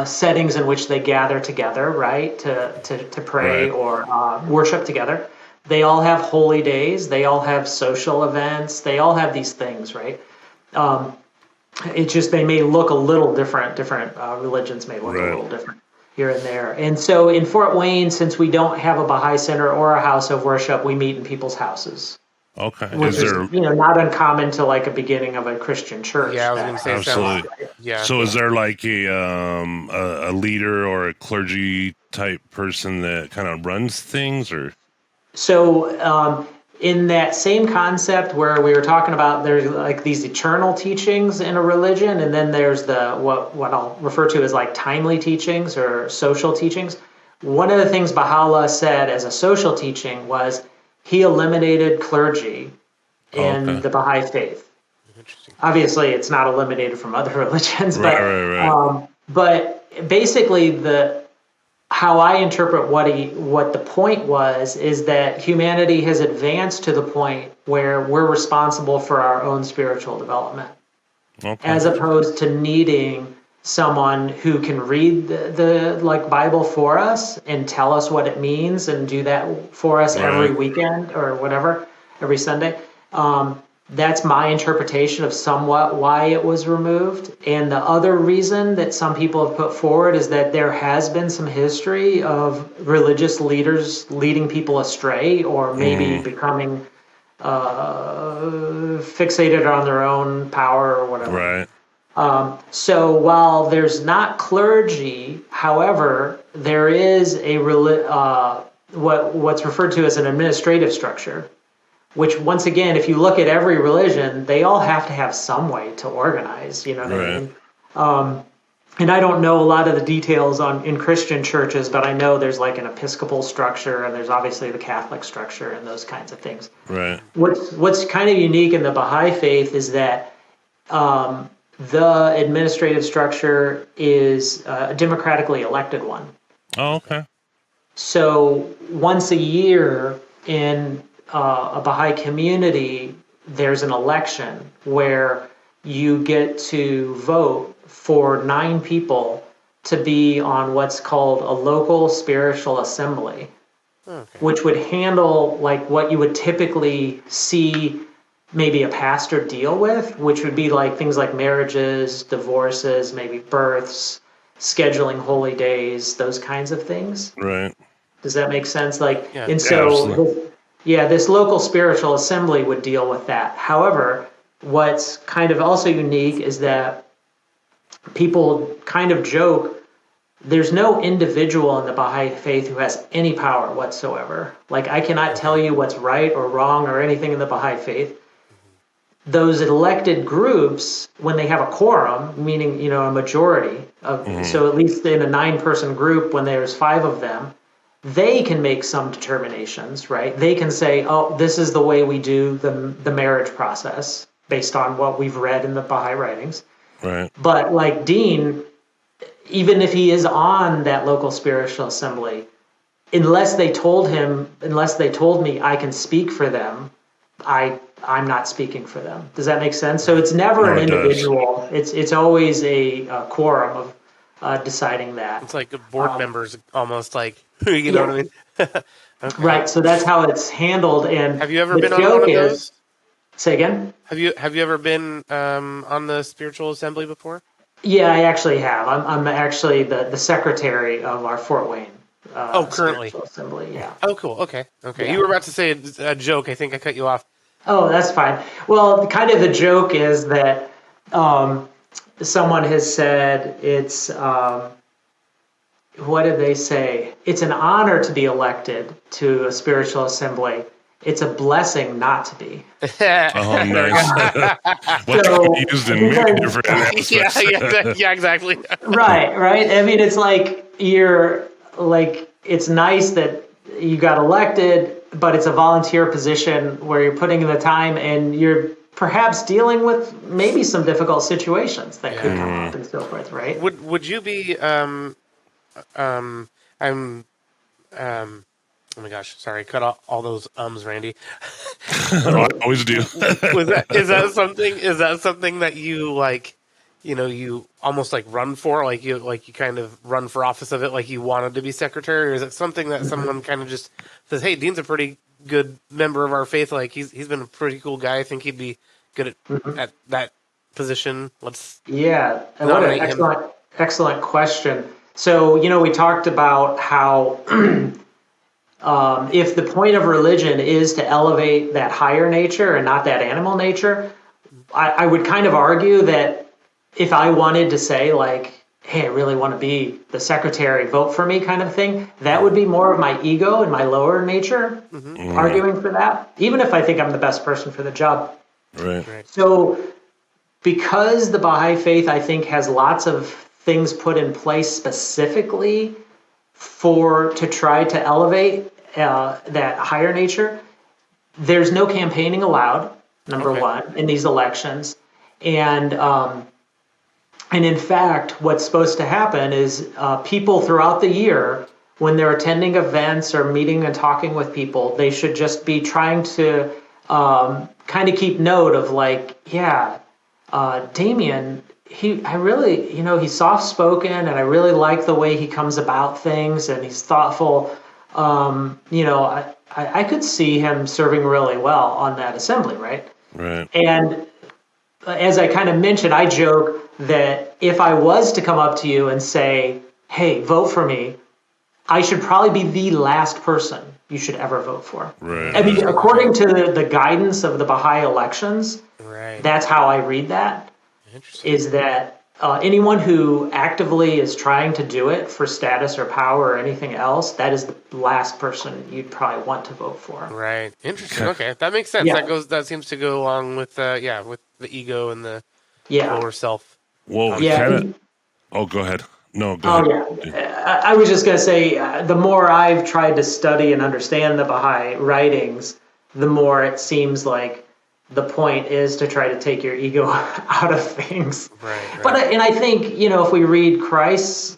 settings in which they gather together, right, to pray or worship together. They all have holy days. They all have social events. They all have these things, right? It's just they may look a little different. Different religions may look a little different here and there. And so in Fort Wayne, since we don't have a Baha'i Center or a house of worship, we meet in people's houses. Okay. Which is not uncommon to like a beginning of a Christian church. Yeah, I was going to say absolutely. Yeah. So is there like a leader or a clergy type person that kind of runs things, or? So in that same concept where we were talking about, there's like these eternal teachings in a religion, and then there's the what I'll refer to as like timely teachings or social teachings. One of the things Baha'u'llah said as a social teaching was he eliminated clergy in the Baha'i Faith. Obviously, it's not eliminated from other religions, but basically how I interpret what the point was is that humanity has advanced to the point where we're responsible for our own spiritual development, as opposed to needing someone who can read the Bible for us and tell us what it means and do that for us every weekend or whatever, every Sunday. That's my interpretation of somewhat why it was removed. And the other reason that some people have put forward is that there has been some history of religious leaders leading people astray, or maybe becoming fixated on their own power or whatever. Right. So while there's not clergy, however, there is a what's referred to as an administrative structure, which, once again, if you look at every religion, they all have to have some way to organize. You know what I mean? And I don't know a lot of the details in Christian churches, but I know there's like an Episcopal structure, and there's obviously the Catholic structure and those kinds of things. Right. What's kind of unique in the Baha'i Faith is that the administrative structure is a democratically elected one. Oh, okay. So once a year in a Baha'i community, there's an election where you get to vote for 9 people to be on what's called a local spiritual assembly, which would handle like what you would typically see maybe a pastor deal with, which would be like things like marriages, divorces, maybe births, scheduling holy days, those kinds of things. Right. Does that make sense? Like, Yeah, and so, absolutely. this local spiritual assembly would deal with that. However, what's kind of also unique is that people kind of joke, there's no individual in the Baha'i Faith who has any power whatsoever. Like, I cannot tell you what's right or wrong or anything in the Baha'i Faith. Those elected groups, when they have a quorum, meaning, a majority of, so at least in a 9-person group, when there's 5 of them, they can make some determinations, right? They can say, oh, this is the way we do the marriage process based on what we've read in the Baha'i writings. Right. But like Dean, even if he is on that local spiritual assembly, unless they told me I can speak for them, I'm not speaking for them. Does that make sense? So it's never an individual. It's always a quorum of deciding that. It's like board members, almost like, you know what I mean? Okay. Right. So that's how it's handled. And have you ever been on one of those? Say again? Have you ever been on the spiritual assembly before? Yeah, I actually have. I'm actually the secretary of our Fort Wayne. Currently. Spiritual assembly. Yeah. Oh, cool. Okay. Yeah. You were about to say a joke. I think I cut you off. Oh, that's fine. Well, kind of the joke is that someone has said it's, what did they say? It's an honor to be elected to a spiritual assembly. It's a blessing not to be. Oh, nice. What So, can be used in many different aspects. yeah, exactly. Right. I mean, it's like it's nice that you got elected, but it's a volunteer position where you're putting in the time and you're perhaps dealing with maybe some difficult situations that could come up and so forth, right? Would you be oh my gosh, sorry, cut all those Randy. I always do. Is that something that you like, you almost like run for, like you kind of run for office of it, like you wanted to be secretary, or is it something that someone kind of just says, hey, Dean's a pretty good member of our faith, like he's been a pretty cool guy, I think he'd be good at that position. What an excellent question. So, we talked about how if the point of religion is to elevate that higher nature and not that animal nature, I would kind of argue that if I wanted to say, like, hey, I really want to be the secretary, vote for me kind of thing, that would be more of my ego and my lower nature arguing for that, even if I think I'm the best person for the job. Right. So because the Baha'i Faith, I think, has lots of things put in place specifically to try to elevate that higher nature, there's no campaigning allowed, number one, in these elections. And in fact, what's supposed to happen is people throughout the year, when they're attending events or meeting and talking with people, they should just be trying to kind of keep note of like, Damien, he's soft-spoken and I really like the way he comes about things and he's thoughtful. I could see him serving really well on that assembly, right? Right. And as I kind of mentioned, I joke that if I was to come up to you and say, hey, vote for me, I should probably be the last person you should ever vote for. Right. I mean, according to the guidance of the Baha'i elections, Right. that's how I read that, Interesting. is that anyone who actively is trying to do it for status or power or anything else, that is the last person you'd probably want to vote for. Right. Interesting. Okay, that makes sense. Yeah. That seems to go along with with the ego and the Yeah. lower self. Well, we Yeah. kind of. Oh, go ahead. No, go Oh, ahead. yeah. I was just going to say, the more I've tried to study and understand the Baha'i writings, the more it seems like the point is to try to take your ego out of things. Right. But and I think, if we read Christ's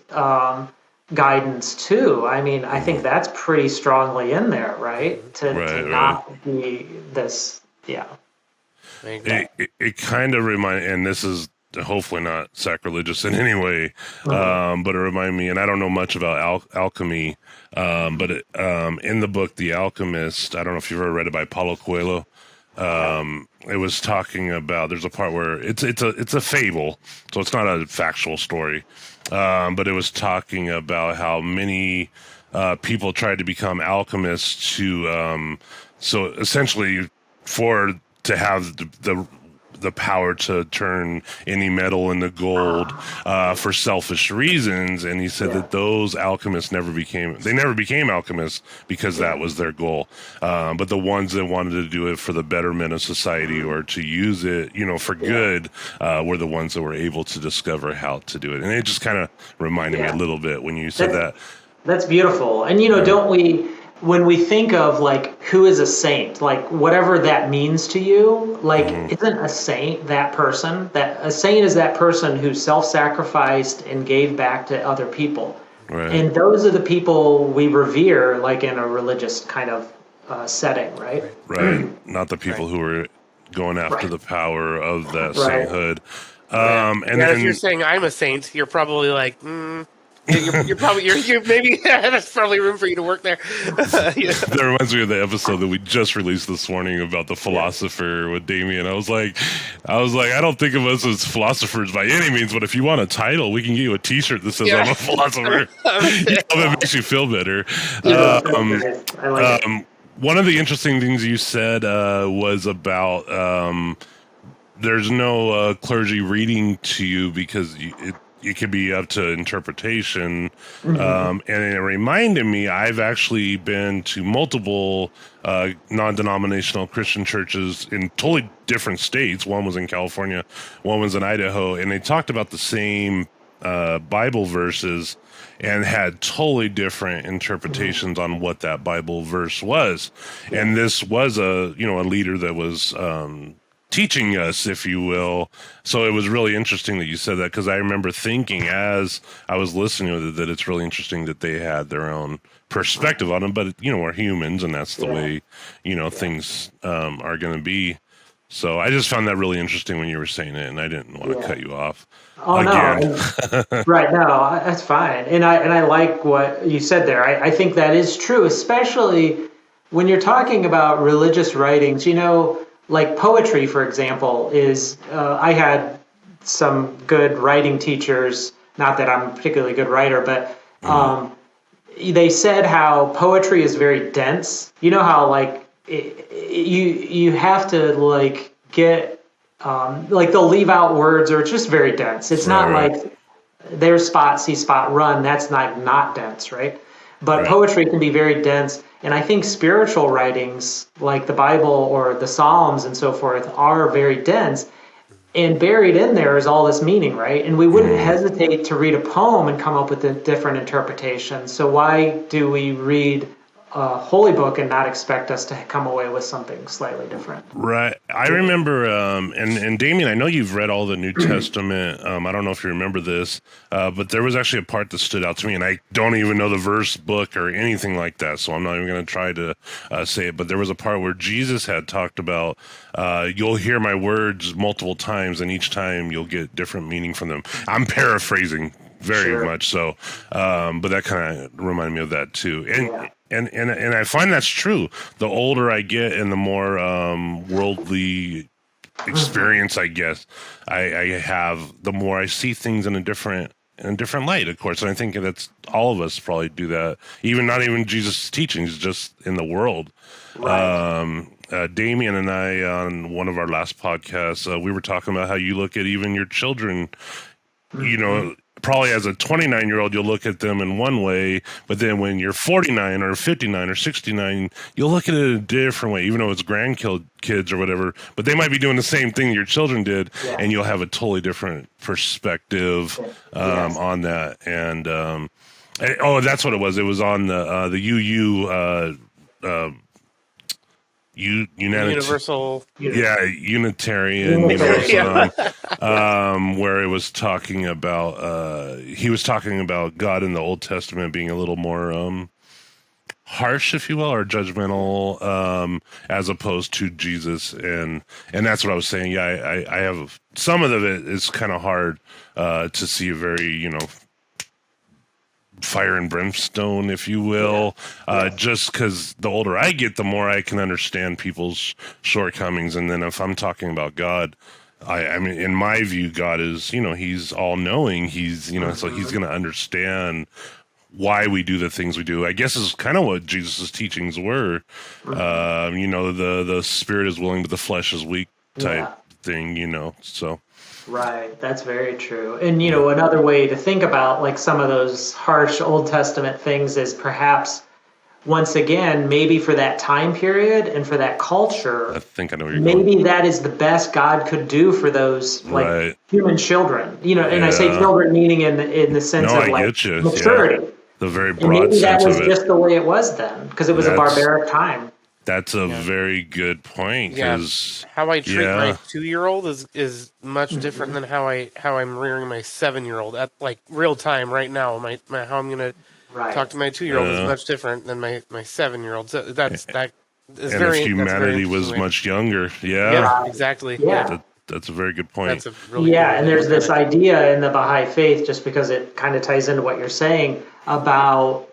guidance too, I mean, I think that's pretty strongly in there, right? To not be this, yeah. It kind of and this is hopefully not sacrilegious in any way, but it reminded me, and I don't know much about alchemy, but in the book The Alchemist, I don't know if you've ever read it by Paulo Coelho. It was talking about, there's a part where it's a fable, so it's not a factual story, but it was talking about how many people tried to become alchemists so essentially to have the power to turn any metal into gold for selfish reasons, and he said that those alchemists never became alchemists because that was their goal. But the ones that wanted to do it for the betterment of society or to use it, for good, were the ones that were able to discover how to do it. And it just kind of reminded me a little bit when you said that. That's beautiful. And don't we? When we think of who is a saint, whatever that means to you, isn't a saint that person? That a saint is that person who self-sacrificed and gave back to other people. Right. And those are the people we revere, in a religious kind of setting, right? Right. Not the people who are going after the power of that Right. sainthood. And then if you're saying I'm a saint, you're probably like, you're maybe there's probably room for you to work there. That reminds me of the episode that we just released this morning about the philosopher with Damien. I was like, I don't think of us as philosophers by any means, but if you want a title, we can get you a T-shirt that says I'm a philosopher. That makes you feel better. I like it. One of the interesting things you said was about there's no clergy reading to you because it could be up to interpretation. And it reminded me, I've actually been to multiple non-denominational Christian churches in totally different states. One was in California, one was in Idaho, and they talked about the same Bible verses and had totally different interpretations on what that Bible verse was. And this was a leader that was teaching us, if you will. So it was really interesting that you said that, because I remember thinking as I was listening to it that it's really interesting that they had their own perspective on it. But we're humans, and that's the way things are going to be. So I just found that really interesting when you were saying it, and I didn't want to cut you off. Oh again. No, right? No, that's fine. And I like what you said there. I think that is true, especially when you're talking about religious writings. Like poetry, for example, is I had some good writing teachers, not that I'm a particularly good writer, but they said how poetry is very dense. You know how you have to get they'll leave out words, or it's just very dense. It's not like there's spot, see spot, run. That's not dense, right? But poetry can be very dense. And I think spiritual writings like the Bible or the Psalms and so forth are very dense. And buried in there is all this meaning, right? And we wouldn't hesitate to read a poem and come up with a different interpretation. So why do we read a holy book and not expect us to come away with something slightly different? Right. I remember, and Damien, I know you've read all the New Testament. I don't know if you remember this, but there was actually a part that stood out to me, and I don't even know the verse, book, or anything like that, so I'm not even going to try to say it. But there was a part where Jesus had talked about, you'll hear my words multiple times, and each time you'll get different meaning from them. I'm paraphrasing very much so, but that kind of reminded me of that too. And I find that's true. The older I get and the more worldly experience, I guess, I have, the more I see things in a different light, of course. And I think that's all of us probably do that. Not even Jesus' teachings, just in the world. Right. Damien and I, on one of our last podcasts, we were talking about how you look at even your children, probably as a 29-year-old, you'll look at them in one way, but then when you're 49 or 59 or 69, you'll look at it a different way, even though it's grandkids or whatever, but they might be doing the same thing your children did, and you'll have a totally different perspective on that. And that's what it was. It was on the Universal. Unitarian. Where it was talking about, he was talking about God in the Old Testament being a little more harsh, if you will, or judgmental, as opposed to Jesus. And that's what I was saying. Yeah, I have, some of it is kind of hard to see a very, fire and brimstone, if you will, just because the older I get, the more I can understand people's shortcomings. And then if I'm talking about God, I mean, in my view, God is, he's all knowing. He's, so he's going to understand why we do the things we do. I guess is kind of what Jesus' teachings were. The spirit is willing, but the flesh is weak type thing, so. Right, that's very true. And, another way to think about like some of those harsh Old Testament things is perhaps, once again, maybe for that time period and for that culture, I think I know where you're going. Maybe that is the best God could do for those human children. And I say children meaning in the sense of like maturity. Yeah. The very broad sense of it. Maybe that was just the way it was then, because it was a barbaric time. That's a very good point. How I treat my 2-year-old is much different than how I'm rearing my 7-year-old at like real time right now. How I'm gonna talk to my 2-year-old is much different than my 7-year-old. So that is and very. If humanity was much younger, exactly. That's a very good point. That's a really good and there's this idea in the Baha'i Faith, just because it kind of ties into what you're saying about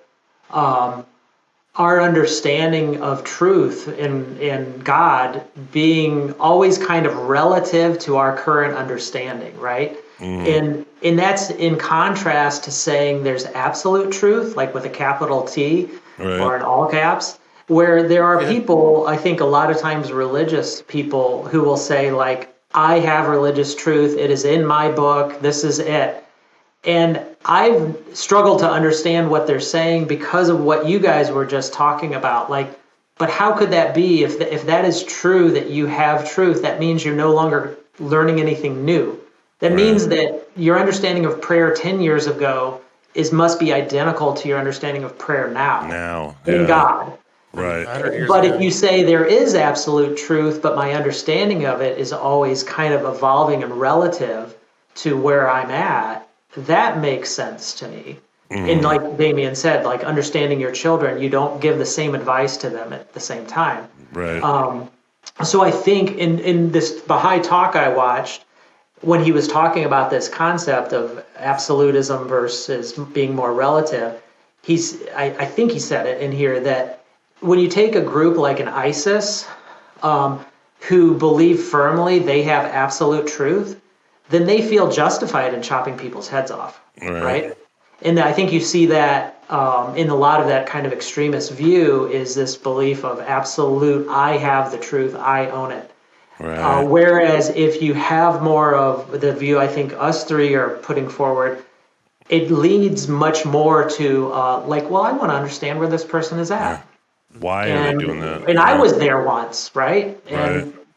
our understanding of truth in God being always kind of relative to our current understanding, right? And that's in contrast to saying there's absolute truth, like with a capital T or in all caps, where there are people, I think a lot of times religious people, who will say like, I have religious truth, it is in my book, this is it. And I've struggled to understand what they're saying because of what you guys were just talking about. Like, but how could that be? If that is true, that you have truth, that means you're no longer learning anything new. That means that your understanding of prayer 10 years ago must be identical to your understanding of prayer now in God. Right. But if you say there is absolute truth, but my understanding of it is always kind of evolving and relative to where I'm at, that makes sense to me. And like Damien said, like understanding your children, you don't give the same advice to them at the same time. Right. So I think in this Baha'i talk I watched, when he was talking about this concept of absolutism versus being more relative, I think he said it in here that when you take a group like an ISIS, who believe firmly they have absolute truth, then they feel justified in chopping people's heads off, right? And I think you see that in a lot of that kind of extremist view is this belief of absolute, I have the truth, I own it. Whereas if you have more of the view I think us three are putting forward, it leads much more to like, well, I want to understand where this person is at. Why are they doing that? And I was there once, right?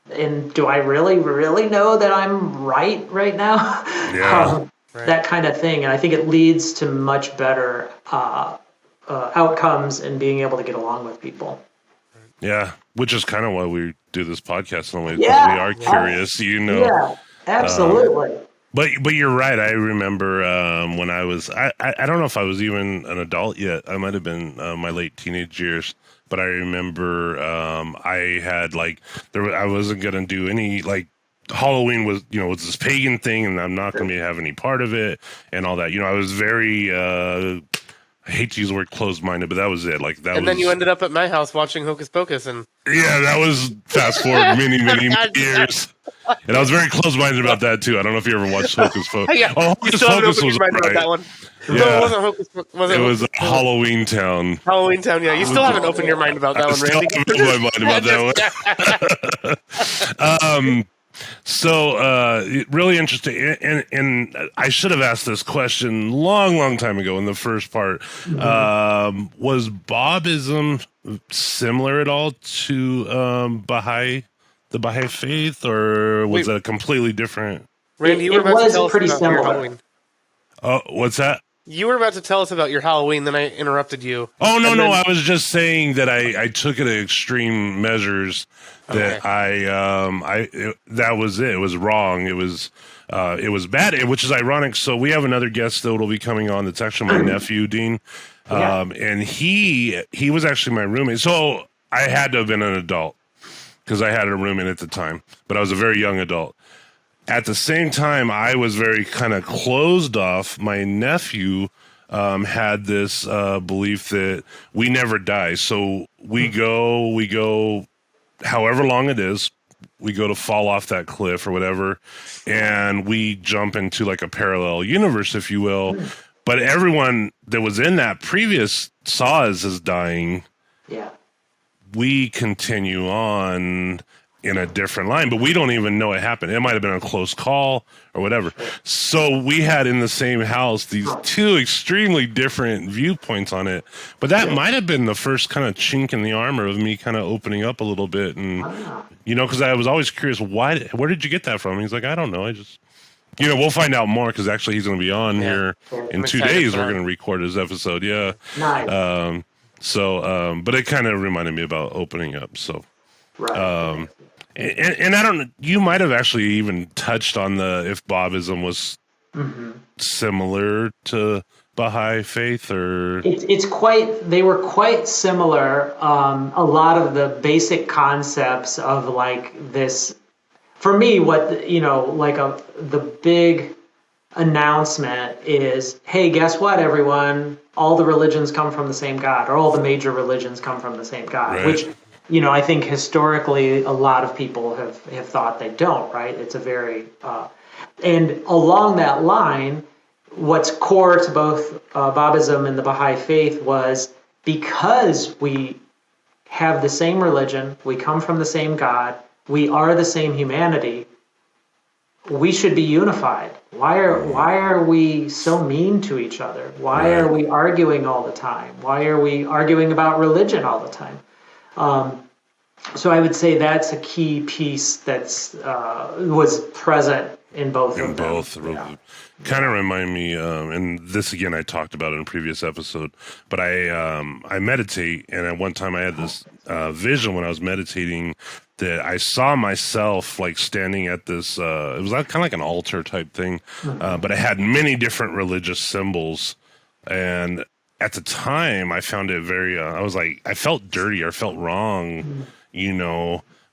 And do I really know that I'm right now? That kind of thing. And I think it leads to much better outcomes and being able to get along with people. Yeah, which is kind of why we do this podcast in a way, because we are curious, Yeah, absolutely. But you're right. I remember when I was, I don't know if I was even an adult yet. I might have been my late teenage years. But I remember I had like I wasn't gonna do any like Halloween was this pagan thing, and I'm not gonna have any part of it and all that. I was very I hate to use the word closed-minded, but that was it. Like that. And then you ended up at my house watching Hocus Pocus, and yeah, that was fast forward many years. And I was very close-minded about that too. I don't know if you ever watched Hocus Pocus. yeah, Oh, you Hocus still haven't Pocus opened was your mind about right. that one. Yeah. No, it wasn't Hocus Pocus. It was Halloween Town. Halloween Town. Yeah, you still haven't opened your mind about that one, Randy. I still haven't opened my mind about that one. Really interesting. And I should have asked this question long time ago in the first part. Was Bobism similar at all to the Baha'i Faith, or was it a completely different? Randy, you were about to tell us about your Halloween. Oh, what's that? You were about to tell us about your Halloween, then I interrupted you. Oh, no. I was just saying that I took it to extreme measures. That that was it. It was wrong. It was bad, which is ironic. So we have another guest that will be coming on. That's actually my nephew, Dean. And he was actually my roommate. So I had to have been an adult because I had a roommate at the time, but I was a very young adult. At the same time, I was very kind of closed off. My nephew had this belief that we never die. So we go however long it is, we go to fall off that cliff or whatever, and we jump into like a parallel universe, if you will. But everyone that was in that previous saw us as dying. Yeah. We continue on in a different line, but we don't even know it happened. It might have been a close call or whatever. So we had in the same house these two extremely different viewpoints on it. But that might have been the first kind of chink in the armor of me kind of opening up a little bit. And, because I was always curious, where did you get that from? He's like, I don't know. I just, we'll find out more because actually he's going to be on here in 2 days. We're going to record his episode. Yeah. Nice. But it kind of reminded me about opening up. So, Right. And I don't know, you might have actually even touched on if Bobism was similar to Baha'i Faith, or they were quite similar. A lot of the basic concepts of like this, for me, the big announcement is, hey, guess what, everyone? All the religions come from the same God, or all the major religions come from the same God, right. Which, I think historically a lot of people have thought they don't, right? It's a very, and along that line, what's core to both Babism and the Baha'i Faith was because we have the same religion, we come from the same God, we are the same humanity, we should be unified. Why are we so mean to each other? Why are we arguing all the time? Why are we arguing about religion all the time? So I would say that's a key piece that's was present in both of them. Yeah. Kind of remind me, and this again I talked about in a previous episode, but I meditate, and at one time I had this vision when I was meditating that I saw myself like standing at this, it was kind of like an altar type thing, but it had many different religious symbols, and at the time I found it very, I was like, I felt dirty or felt wrong,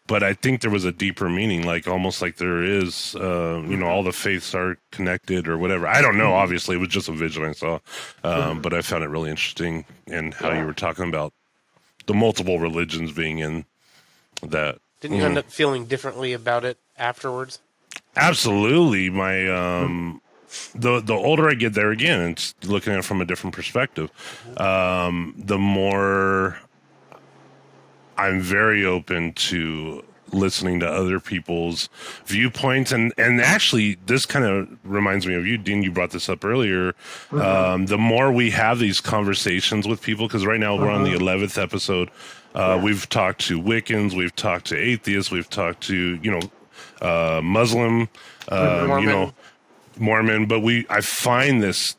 but I think there was a deeper meaning, like almost like there is, all the faiths are connected or whatever. I don't know. Obviously, it was just a vision I saw, but I found it really interesting in how you were talking about the multiple religions being in that. Didn't you end up feeling differently about it afterwards? Absolutely. My the older I get, there again, it's looking at it from a different perspective. The more I'm very open to listening to other people's viewpoints, and actually this kind of reminds me of you, Dean. You brought this up earlier. The more we have these conversations with people, because right now we're on the 11th episode. We've talked to Wiccans, we've talked to atheists, we've talked to Muslim, Mormon, but I find this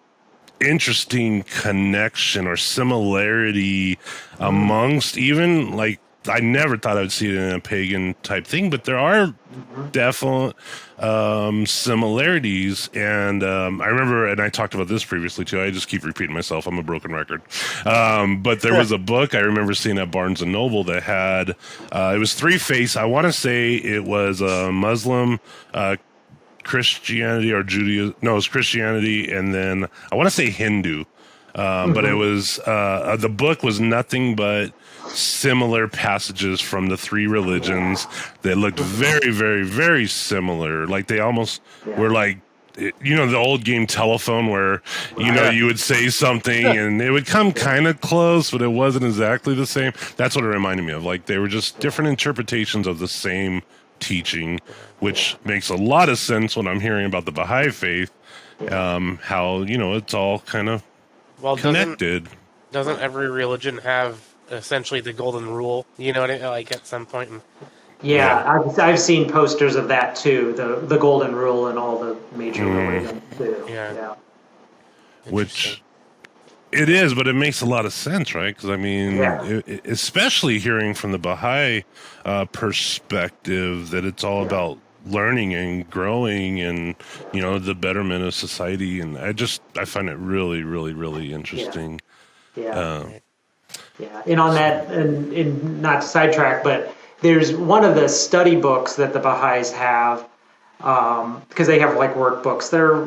interesting connection or similarity amongst even like, I never thought I would see it in a pagan type thing, but there are definite similarities. And I remember, and I talked about this previously too. I just keep repeating myself. I'm a broken record. But there was a book I remember seeing at Barnes and Noble that had, it was three faiths. I want to say it was Muslim, Christianity or Judaism. No, it was Christianity. And then I want to say Hindu. but it was the book was nothing but similar passages from the three religions that looked very, very, very similar. Like they almost were like, the old game telephone where, you would say something and it would come kind of close, but it wasn't exactly the same. That's what it reminded me of. Like they were just different interpretations of the same teaching, which makes a lot of sense when I'm hearing about the Baha'i Faith, how, it's all kind of connected. Doesn't every religion have essentially the golden rule? You know what I mean? Like at some point. I've seen posters of that too. The golden rule and all the major religions too. Yeah. Which it is, but it makes a lot of sense, right? Because I mean, especially hearing from the Baha'i perspective, that it's all about learning and growing and the betterment of society, and I find it really, really, really interesting. And on that, and not to sidetrack, but there's one of the study books that the Baha'is have, because they have like workbooks. They're,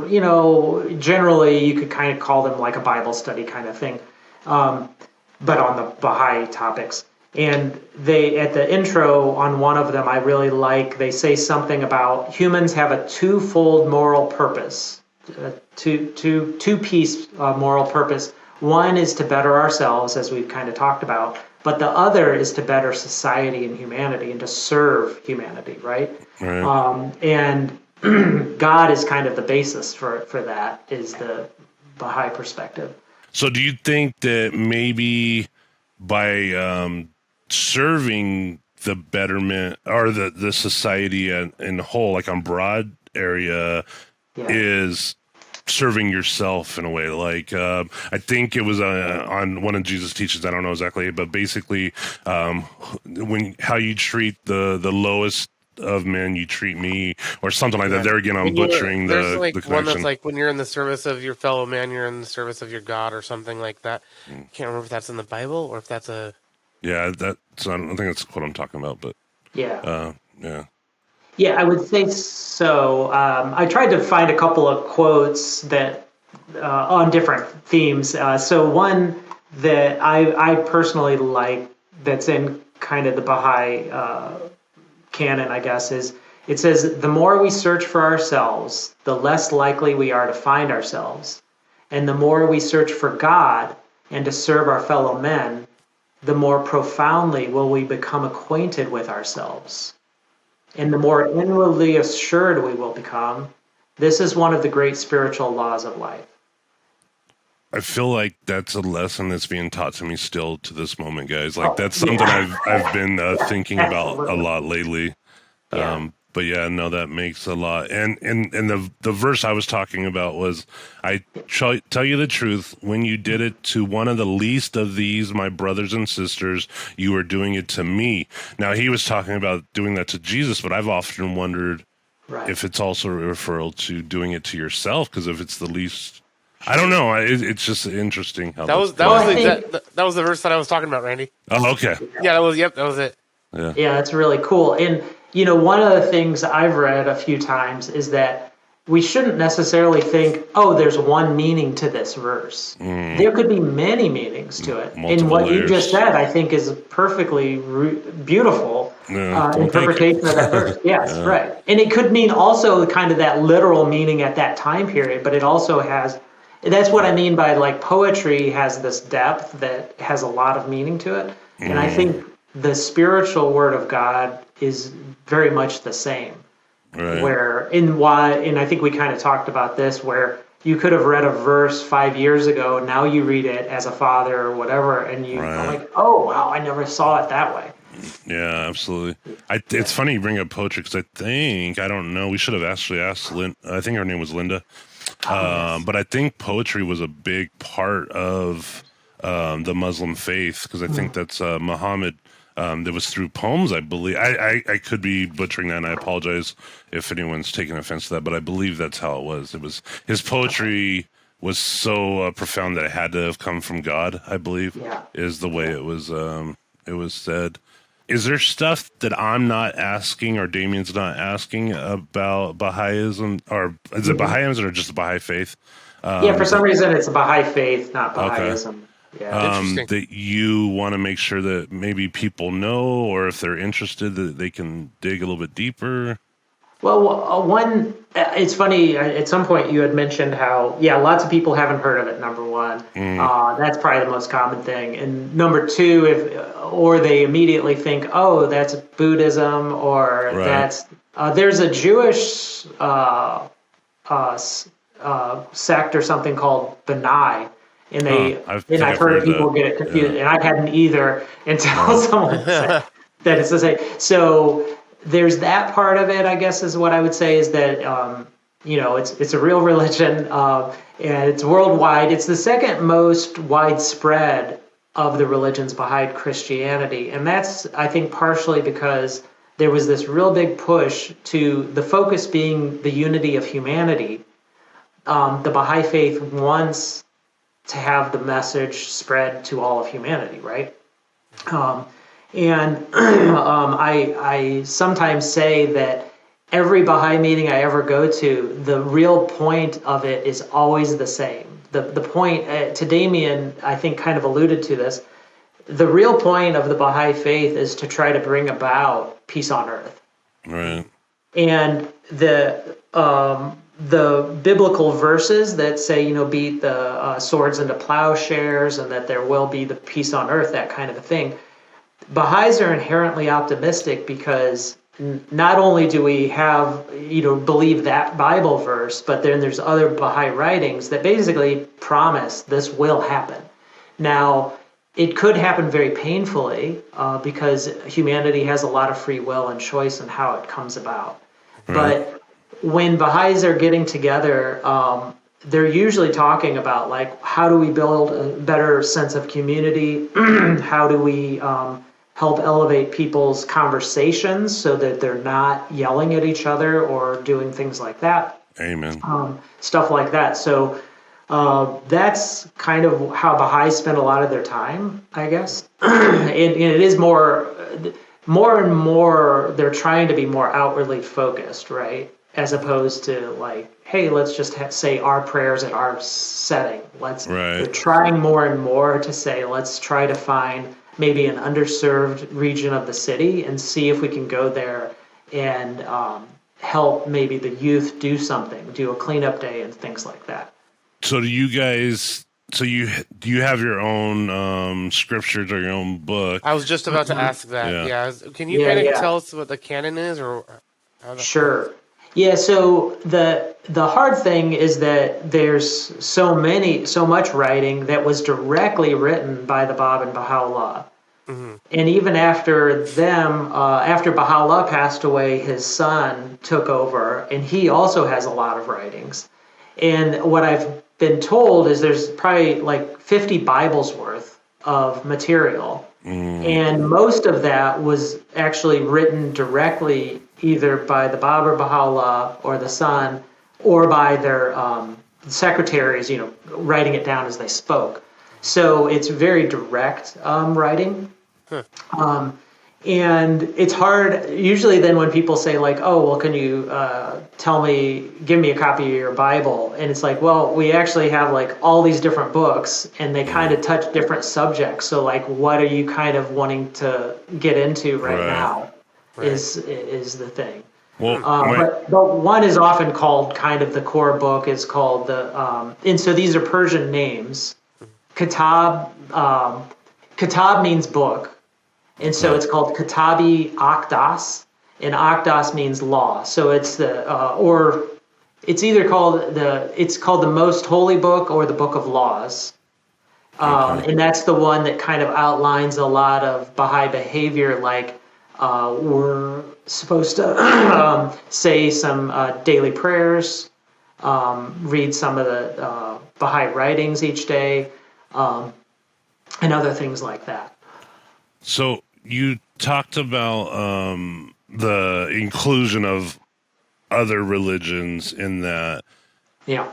generally you could kind of call them like a Bible study kind of thing, but on the Baha'i topics. And they, at the intro on one of them, I really like, they say something about humans have a twofold moral purpose, two-piece moral purpose. One is to better ourselves, as we've kind of talked about, but the other is to better society and humanity and to serve humanity, right? And God is kind of the basis for that, is the Baha'i perspective. So do you think that maybe by serving the betterment or the society in whole, like on broad area, is serving yourself in a way? Like I think it was on one of Jesus' teachings, I don't know exactly, but basically how you treat the lowest of men, you treat me, or something like that. There again, I'm butchering the connection. One that's like, when you're in the service of your fellow man, you're in the service of your God, or something like that. Can't remember if that's in the Bible or if that's a... I don't think that's what I'm talking about, but Yeah, I would say so. I tried to find a couple of quotes that on different themes. So one that I personally like, that's in kind of the Baha'i canon, I guess, is it says, the more we search for ourselves, the less likely we are to find ourselves. And the more we search for God and to serve our fellow men, the more profoundly will we become acquainted with ourselves. And the more inwardly assured we will become. This is one of the great spiritual laws of life. I feel like that's a lesson that's being taught to me still to this moment, guys. Like that's something I've been thinking about a lot lately. But that makes a lot. And the verse I was talking about was, I tell you the truth, when you did it to one of the least of these, my brothers and sisters, you were doing it to me. Now he was talking about doing that to Jesus, but I've often wondered if it's also a referral to doing it to yourself, because if it's the least, I don't know. It's just interesting how that was the verse that I was talking about, Randy. Oh, okay. That was it. Yeah, that's really cool. And one of the things I've read a few times is that we shouldn't necessarily think, there's one meaning to this verse. There could be many meanings to it. And what you just said, I think, is a perfectly beautiful interpretation of that verse. Yes, right. And it could mean also kind of that literal meaning at that time period, but it also has, that's what I mean by, like, poetry has this depth that has a lot of meaning to it. And I think the spiritual word of God is very much the same. Right. And I think we kind of talked about this, where you could have read a verse 5 years ago, now you read it as a father or whatever, and you're like, oh, wow, I never saw it that way. Yeah, absolutely. It's funny you bring up poetry, because I don't know, we should have actually asked I think her name was Linda. But I think poetry was a big part of the Muslim faith, because I think that's Muhammad. That was through poems, I believe. I could be butchering that, and I apologize if anyone's taking offense to that, but I believe that's how it was. It was, his poetry was so profound that it had to have come from God, I believe, is the way it was said. Is there stuff that I'm not asking, or Damien's not asking, about Baha'ism, or is it Baha'ism or just the Baha'i faith? Yeah, for some reason it's a Baha'i Faith, not Baha'ism. Okay. Yeah. That you want to make sure that maybe people know, or if they're interested, that they can dig a little bit deeper? Well, it's funny, at some point you had mentioned how, lots of people haven't heard of it, number one. That's probably the most common thing. And number two, or they immediately think, oh, that's Buddhism, or Right. there's a Jewish sect or something called Bahá'í. And I've heard people get it confused, and I hadn't either until someone said that it's the same. So there's that part of it, I guess, is what I would say, is that it's a real religion, and it's worldwide. It's the second most widespread of the religions behind Christianity, and that's, I think, partially because there was this real big push to the focus being the unity of humanity. The Baha'i Faith wants to have the message spread to all of humanity, right? I sometimes say that every Baha'i meeting I ever go to, the real point of it is always the same. The point, to Damien, I think kind of alluded to this, the real point of the Baha'i Faith is to try to bring about peace on earth. Right. And the biblical verses that say, beat the swords into plowshares and that there will be the peace on earth, that kind of a thing. Baha'is are inherently optimistic because not only do we have, believe that Bible verse, but then there's other Baha'i writings that basically promise this will happen. Now, it could happen very painfully because humanity has a lot of free will and choice in how it comes about. Right. But when Baha'is are getting together, they're usually talking about, like, how do we build a better sense of community? How do we help elevate people's conversations so that they're not yelling at each other or doing things like that? Amen. Stuff like that. So that's kind of how Baha'is spend a lot of their time, I guess. And it is more and more, they're trying to be more outwardly focused, right? As opposed to, like, hey, let's just say our prayers at our setting. They're trying more and more to say, let's try to find maybe an underserved region of the city and see if we can go there and help maybe the youth do something, do a cleanup day and things like that. So do you guys? Do you have your own scriptures or your own book? I was just about to ask that. Yeah. Can you kind of tell us what the canon is, or how that Sure. Yeah, so the hard thing is that there's so much writing that was directly written by the Bab and Baha'u'llah. Mm-hmm. And even after them, after Baha'u'llah passed away, his son took over, and he also has a lot of writings. And what I've been told is there's probably like 50 Bibles worth of material. And most of that was actually written directly either by the Bab or Baha'u'llah or the son, or by their secretaries, writing it down as they spoke. So it's very direct writing. Huh. And it's hard, usually then when people say, like, oh, well, can you give me a copy of your Bible? And it's like, well, we actually have, like, all these different books, and they kind of touch different subjects. So, like, what are you kind of wanting to get into right now is the thing. Well, but one is often called, kind of the core book is called and so these are Persian names. Kitab means book. And so it's called Kitabi Akdas, and Akdas means law. So it's it's either called the Most Holy Book or the Book of Laws. And that's the one that kind of outlines a lot of Baha'i behavior, like we're supposed to say some daily prayers, read some of the Baha'i writings each day, and other things like that. So you talked about the inclusion of other religions in that. Yeah.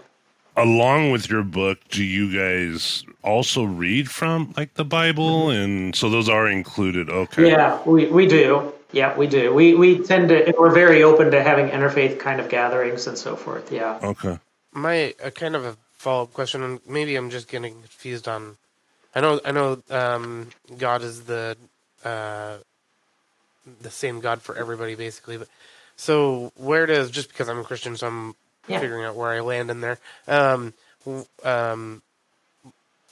Along with your book, do you guys also read from, like, the Bible? And so those are included. Okay. Yeah, we do. Yeah, we do. We tend to, we're very open to having interfaith kind of gatherings and so forth. Yeah. Okay. My kind of a follow-up question, and maybe I'm just getting confused on. I know. God is the same God for everybody, basically. But so where does, just because I'm a Christian, so I'm figuring out where I land in there.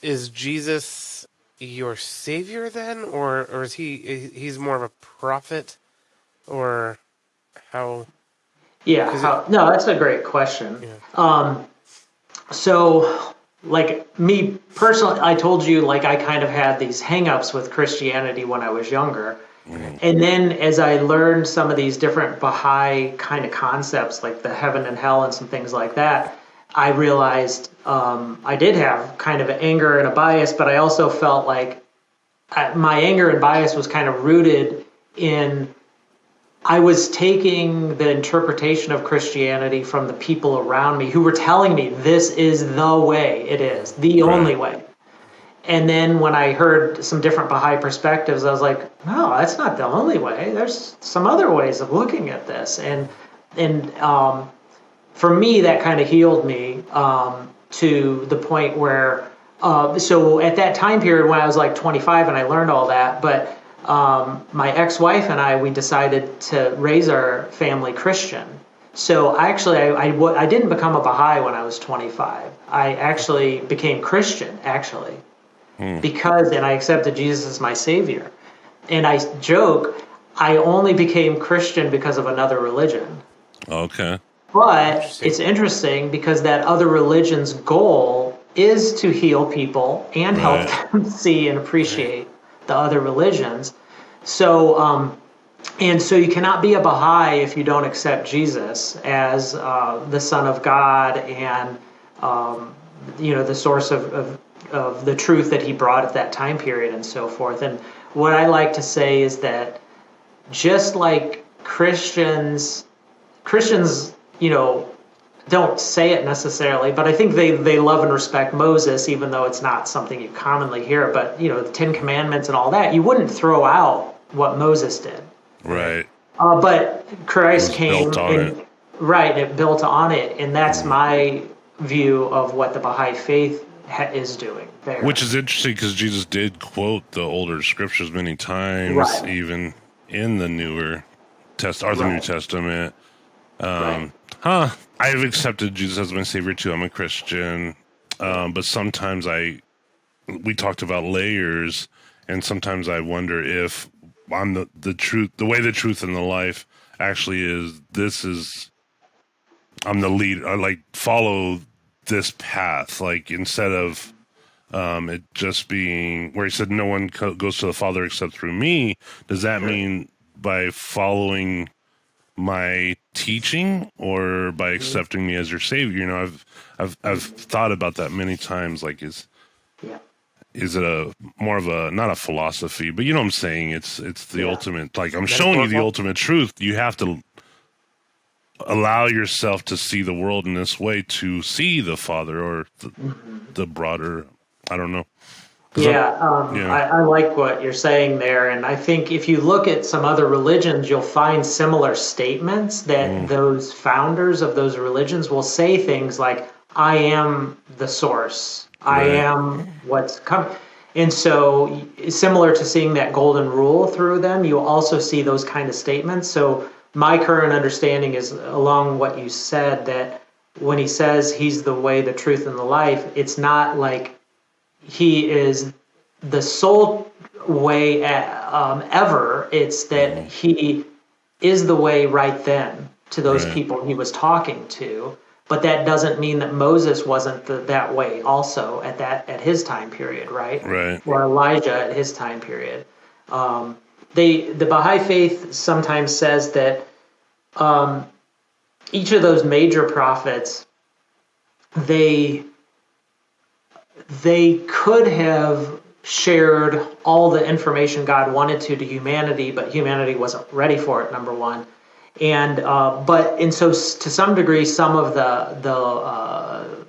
Is Jesus your savior then, or is he's more of a prophet, or how? Yeah. No, that's a great question. Yeah. So, like me personally, I told you like I kind of had these hang-ups with Christianity when I was younger. And then as I learned some of these different Baha'i kind of concepts, like the heaven and hell and some things like that, I realized I did have kind of an anger and a bias, but I also felt like my anger and bias was kind of rooted in I was taking the interpretation of Christianity from the people around me who were telling me this is the way it is, the only way. And then when I heard some different Baha'i perspectives, I was like, no, that's not the only way. There's some other ways of looking at this. And for me, that kind of healed me to the point where, so at that time period when I was like 25 and I learned all that, but my ex-wife and we decided to raise our family Christian. So actually, I didn't become a Baha'i when I was 25. I actually became Christian, actually. Because, and I accepted Jesus as my savior. And I joke, I only became Christian because of another religion. Okay. But it's interesting because that other religion's goal is to heal people and help them see and appreciate the other religions. So, and so you cannot be a Baha'i if you don't accept Jesus as the Son of God and, the source of the truth that he brought at that time period and so forth. And what I like to say is that just like Christians, don't say it necessarily, but I think they love and respect Moses, even though it's not something you commonly hear. But, the Ten Commandments and all that, you wouldn't throw out what Moses did. Right. But Christ came. Built on it. Right, it built on it. And that's my view of what the Baha'i Faith is doing there. Which is interesting because Jesus did quote the older scriptures many times, even in the newer the New Testament. I've accepted Jesus as my savior too. I'm a Christian, but sometimes we talked about layers, and sometimes I wonder if on the truth, the way the truth and the life actually is. I'm the lead. I like follow this path, like instead of it just being where he said no one goes to the Father except through me. Does that mean by following my teaching or by accepting me as your savior? I've thought about that many times. Like, is it a more of a, not a philosophy, but you know what I'm saying? It's the ultimate, like I'm showing you the ultimate truth. You have to allow yourself to see the world in this way to see the Father or the broader, I don't know. I like what you're saying there. And I think if you look at some other religions, you'll find similar statements that those founders of those religions will say things like, I am the source. I am what's coming. And so similar to seeing that golden rule through them, you also see those kind of statements. So my current understanding is along what you said, that when he says he's the way, the truth, and the life, it's not like he is the sole way ever. It's that he is the way right then to those people he was talking to. But that doesn't mean that Moses wasn't that way also at his time period, right? Right. Or Elijah at his time period. The Baha'i Faith sometimes says that each of those major prophets, they could have shared all the information God wanted to humanity, but humanity wasn't ready for it, number one. And so to some degree, some of the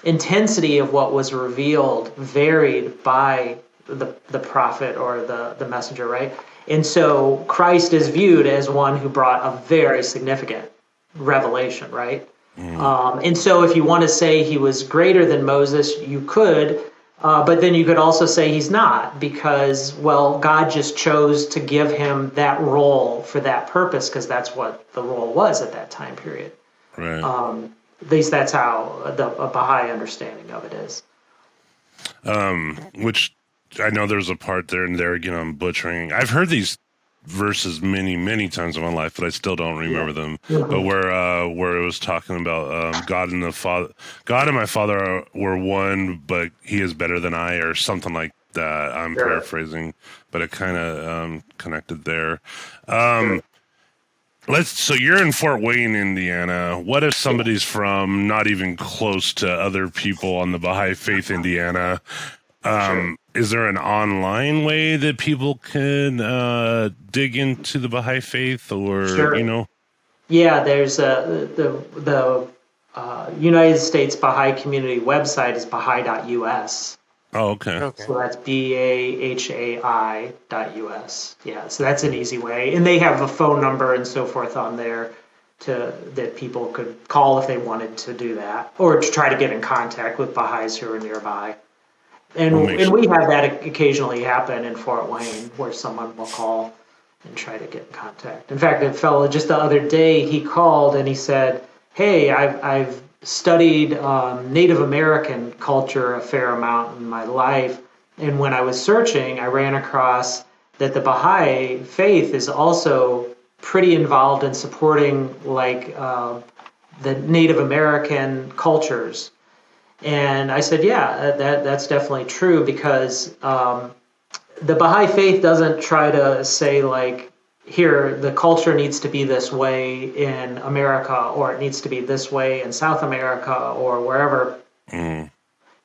intensity of what was revealed varied by the prophet or the messenger, right? And so Christ is viewed as one who brought a very significant revelation, right? And so if you want to say he was greater than Moses, you could, but then you could also say he's not because, well, God just chose to give him that role for that purpose because that's what the role was at that time period. Right. At least that's how a Baha'i understanding of it is. Which I know there's a part there, and there again I'm butchering. I've heard these verses many times in my life, but I still don't remember them. But where it was talking about God and my Father were one, but He is better than I, or something like that. I'm paraphrasing, but it kind of connected there. So you're in Fort Wayne, Indiana. What if somebody's from not even close to other people on the Baha'i Faith, Indiana? Is there an online way that people can dig into the Baha'i Faith, or Yeah, there's the United States Baha'i Community website is Baha'i.us. Oh, okay. So that's BAHAI.us. Yeah, so that's an easy way. And they have a phone number and so forth on there that people could call if they wanted to do that, or to try to get in contact with Baha'is who are nearby. And we have that occasionally happen in Fort Wayne, where someone will call and try to get in contact. In fact, a fellow just the other day, he called and he said, "Hey, I've studied Native American culture a fair amount in my life, and when I was searching, I ran across that the Baha'i Faith is also pretty involved in supporting the Native American cultures." And I said, yeah, that's definitely true, because the Baha'i Faith doesn't try to say, like, here, the culture needs to be this way in America, or it needs to be this way in South America, or wherever.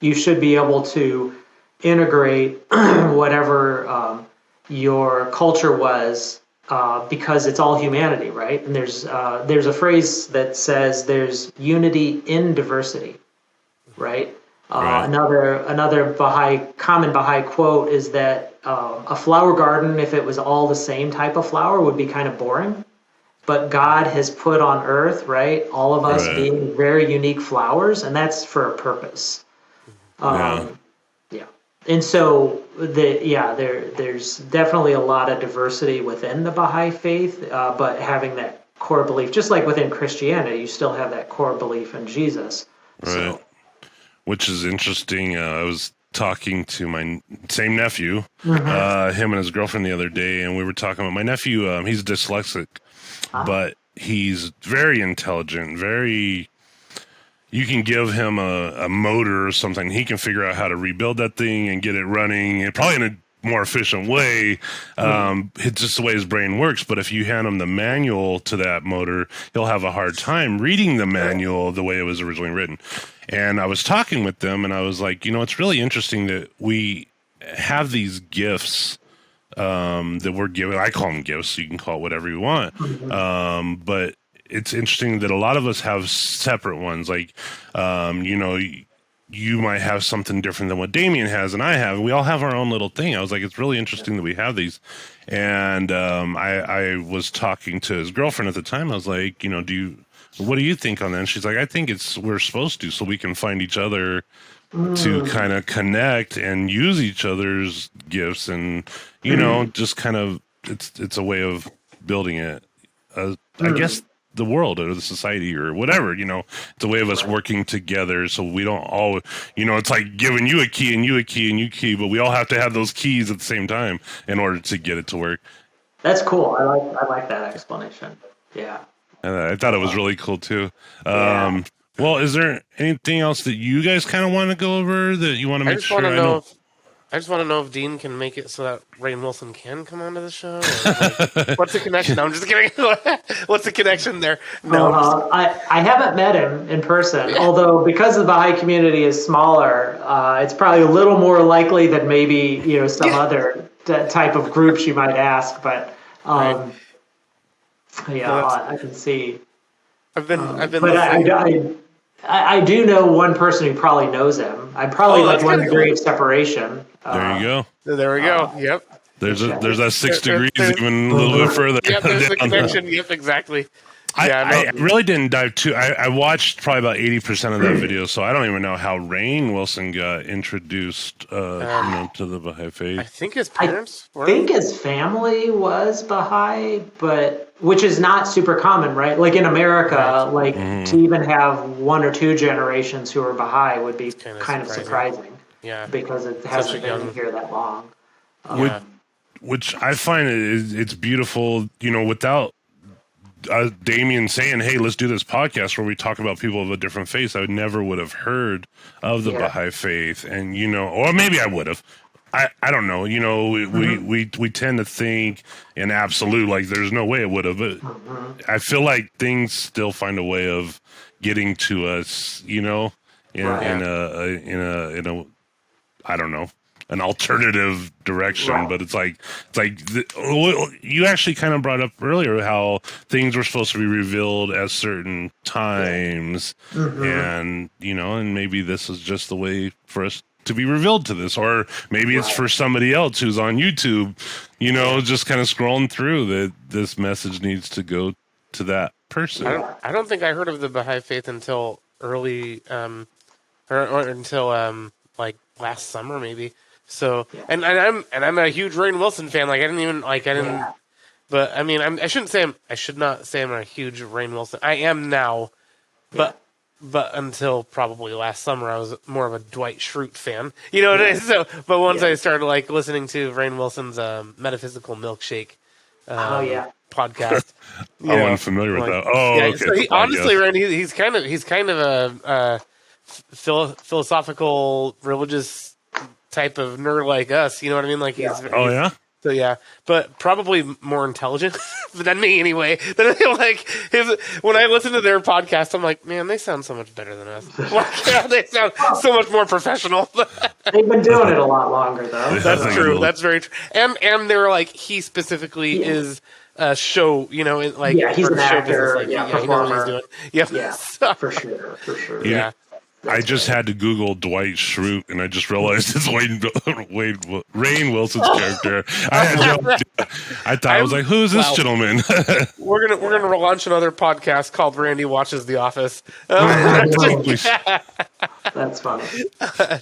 You should be able to integrate whatever your culture was, because it's all humanity, right? And there's a phrase that says there's unity in diversity. Right. Another common Baha'i quote is that a flower garden, if it was all the same type of flower, would be kind of boring. But God has put on earth, right, all of us being very unique flowers, and that's for a purpose. And so there's definitely a lot of diversity within the Baha'i faith, but having that core belief, just like within Christianity, you still have that core belief in Jesus. Right. So, which is interesting. I was talking to my same nephew, him and his girlfriend the other day, and we were talking about my nephew. He's dyslexic, but he's very intelligent, you can give him a motor or something. He can figure out how to rebuild that thing and get it running, and probably in a more efficient way. It's just the way his brain works. But if you hand him the manual to that motor, he'll have a hard time reading the manual the way it was originally written. And I was talking with them, and I was like, it's really interesting that we have these gifts that we're given. I call them gifts. You can call it whatever you want. But it's interesting that a lot of us have separate ones. Like, you might have something different than what Damien has and I have. We all have our own little thing. I was like, it's really interesting that we have these. And I was talking to his girlfriend at the time. I was like, what do you think on that? And she's like, I think we're supposed to, so we can find each other to kind of connect and use each other's gifts, and just kind of it's a way of building it. I guess the world or the society or whatever, it's a way of us working together, so we don't all, it's like giving you a key and you a key and you key, but we all have to have those keys at the same time in order to get it to work. That's cool. I like that explanation. Yeah. I thought it was really cool too. Well, is there anything else that you guys kind of want to go over that you want to make sure? I just want to know if Dean can make it so that Rainn Wilson can come onto the show. Or, what's the connection? No, I'm just kidding. What's the connection there? No, I haven't met him in person, although because the Baha'i community is smaller, it's probably a little more likely than maybe some other type of groups you might ask. But I can see. I've been. But I do know one person who probably knows him. I'm probably like 1 degree of separation. There you go. There we go. Yep. There's that 6 degrees, even a little bit further. Yep, there's the connection. Yep, exactly. I really didn't dive too. I watched probably about 80% of that video, so I don't even know how Rainn Wilson got introduced, to the Baha'i Faith. I think his parents I think his family was Baha'i, but which is not super common, right? Like in America, to even have one or two generations who are Baha'i would be kind of surprising. Yeah, because it hasn't been here that long. Which I find it's beautiful, without Damien saying, "Hey, let's do this podcast where we talk about people of a different faith." I never would have heard of the Baha'i Faith, and or maybe I would have. I don't know. We tend to think in absolute, like there's no way it would have. But I feel like things still find a way of getting to us. In a I don't know, an alternative direction, but it's like you actually kind of brought up earlier how things were supposed to be revealed at certain times, and and maybe this is just the way for us to be revealed to this, or maybe it's for somebody else who's on YouTube, just kind of scrolling through that this message needs to go to that person. I don't think I heard of the Baha'i Faith until early, or until like last summer maybe. So and I'm a huge Rainn Wilson fan. But I mean I should not say I'm a huge Rainn Wilson. I am now, but until probably last summer I was more of a Dwight Schrute fan. You know what I mean? So but once I started listening to Rainn Wilson's Metaphysical Milkshake podcast. I'm familiar with that. Oh, okay. So honestly, Randy, he's kind of a philosophical, religious type of nerd like us. You know what I mean? So but probably more intelligent than me anyway. When I listen to their podcast, I'm like, man, they sound so much better than us. They sound so much more professional. They've been doing it a lot longer, though. That's true. That's very true. And they're like, he specifically is a show, he's an actor, he knows performer. what he's doing. Yep. Yeah, for sure. Yeah. I just had to Google Dwight Schrute, and I just realized it's Rainn Wilson's character. I was like, "Who's this gentleman?" We're gonna launch another podcast called Randy Watches The Office. That's funny.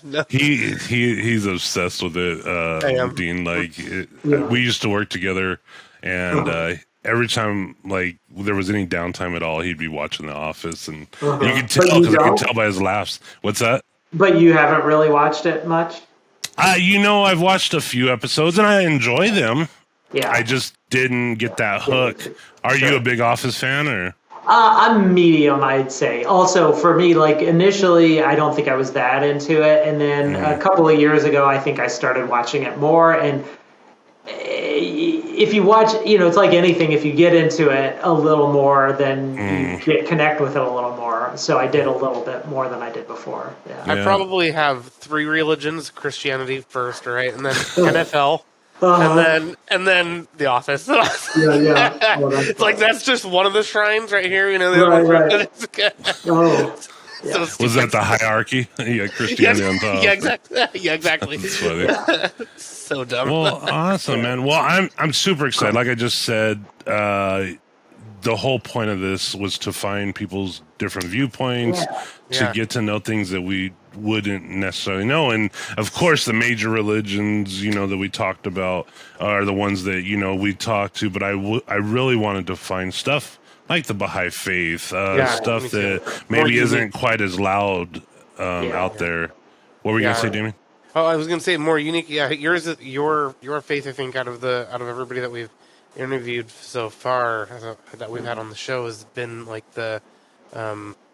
No. He's obsessed with it. I am. Dean, we used to work together, and every time there was any downtime at all, he'd be watching The Office, and you could tell because I could tell by his laughs. What's that? But you haven't really watched it much? I've watched a few episodes and I enjoy them. Yeah. I just didn't get that hook. Are you a big Office fan or? I'm medium, I'd say. Also, for me, initially, I don't think I was that into it, and then a couple of years ago, I think I started watching it more, and if you watch, it's like anything. If you get into it a little more, then you connect with it a little more. So I did a little bit more than I did before. Yeah. I probably have three religions: Christianity first, right, and then NFL, and then The Office. Yeah. Well, it's that's just one of the shrines right here. Right. So was that the hierarchy? Yeah, Christianity on top. Yeah, exactly. Yeah, exactly. That's funny. So dumb. Well, awesome, man. Well, I'm super excited. Like I just said, the whole point of this was to find people's different viewpoints, to get to know things that we wouldn't necessarily know. And of course, the major religions, that we talked about are the ones that, we talked to. But I really wanted to find stuff like the Baha'i Faith, stuff that maybe isn't quite as loud out there. What were you going to say, Damien? Oh, I was going to say more unique. Yeah, your faith, I think, out of everybody that we've interviewed so far, that we've had on the show, has been the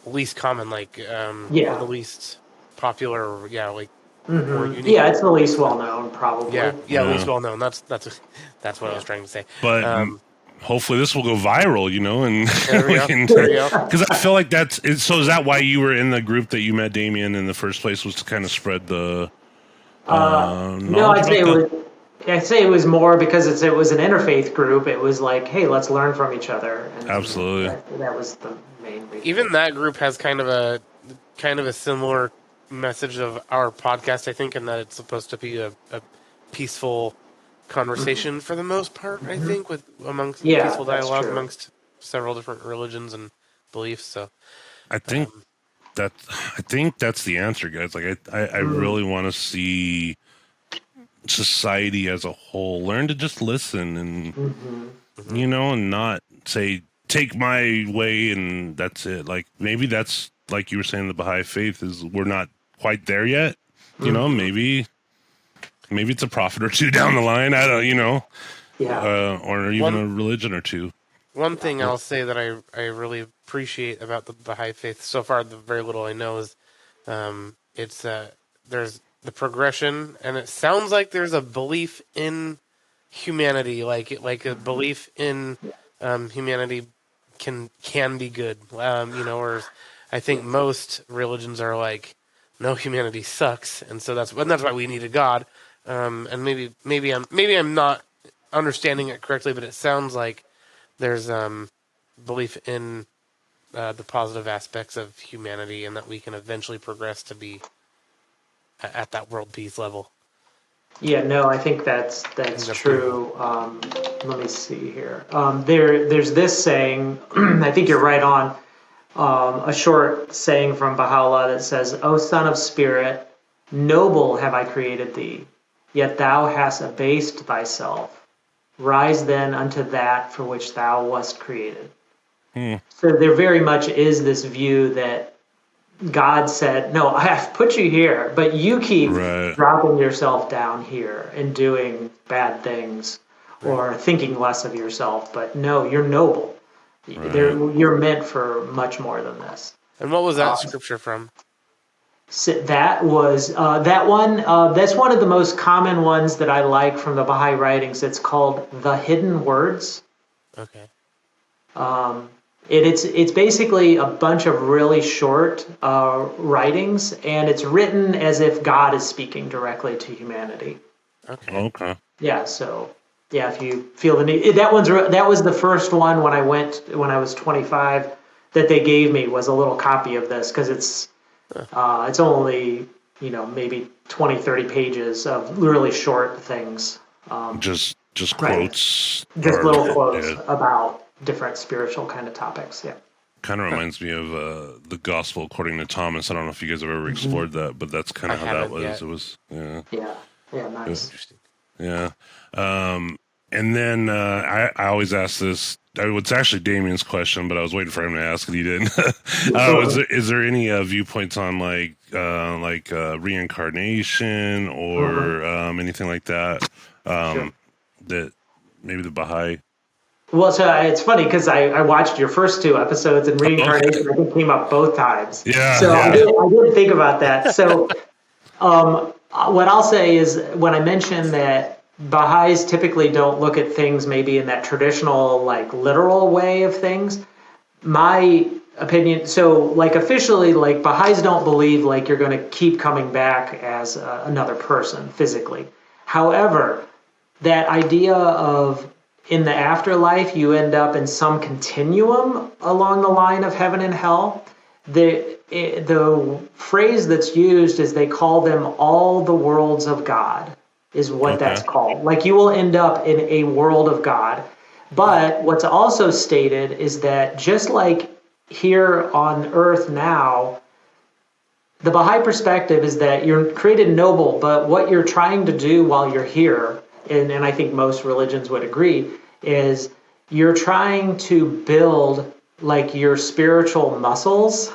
least common, or the least popular, more unique. Yeah, it's the least well known, probably. Yeah, least well known. That's what I was trying to say. But hopefully this will go viral, and because I feel like so is that why you were in the group that you met Damien in the first place, was to kind of spread the no, I'd say it was more because it was an interfaith group. It was hey, let's learn from each other. And absolutely. That was the main reason. Even that group has kind of a similar message of our podcast, I think, in that it's supposed to be a peaceful conversation for the most part, I think, amongst peaceful dialogue amongst several different religions and beliefs. So I think that's the answer, guys. Like I really want to see society as a whole learn to just listen and and not say take my way and that's it. Like maybe that's like you were saying, the Baha'i Faith is we're not quite there yet. Maybe it's a prophet or two down the line. I don't, or even a religion or two. One thing I'll say that I really appreciate about the Baha'i Faith so far, the very little I know, is there's the progression, and it sounds like there's a belief in humanity, like a belief in humanity can be good. Whereas I think most religions are like, no, humanity sucks, and so that's why we need a God. And maybe I'm not understanding it correctly, but it sounds like there's belief in the positive aspects of humanity, and that we can eventually progress to be at that world peace level. Yeah, no, I think that's true. Let me see here. There's this saying, I think you're right on, a short saying from Baha'u'llah that says, "O son of spirit, noble have I created thee, yet thou hast abased thyself. Rise then unto that for which thou wast created." So there very much is this view that God said, no, I have put you here, but you keep dropping yourself down here and doing bad things or thinking less of yourself. But no, you're noble. You're meant for much more than this. And what was that scripture from? So that was that one. That's one of the most common ones that I like from the Baha'i writings. It's called The Hidden Words. Okay. It's basically a bunch of really short writings, and it's written as if God is speaking directly to humanity. Okay. Yeah. So if you feel the need, that was the first one when I was 25 that they gave me was a little copy of this, because it's only maybe 20, 30 pages of really short things. Just quotes. Just little quotes about different spiritual kind of topics. Yeah. Kind of reminds me of the Gospel According to Thomas. I don't know if you guys have ever explored that, but that's kind of how that was. Yet. It was, yeah, nice. Interesting. Yeah. And then I always ask this. It's actually Damien's question, but I was waiting for him to ask, and he didn't. Is there any viewpoints on like reincarnation or anything like that? That maybe the Baha'i. Well, so it's funny because I watched your first two episodes, and reincarnation I think came up both times. Yeah. So I didn't think about that. So what I'll say is, when I mentioned that Baha'is typically don't look at things maybe in that traditional, like, literal way of things, my opinion, so like officially, like, Baha'is don't believe like you're going to keep coming back as another person physically. However, that idea of in the afterlife, you end up in some continuum along the line of heaven and hell. The phrase that's used is they call them all the worlds of God, is what that's called. Like, you will end up in a world of God. But what's also stated is that just like here on earth now, the Baha'i perspective is that you're created noble, but what you're trying to do while you're here, and I think most religions would agree, is you're trying to build like your spiritual muscles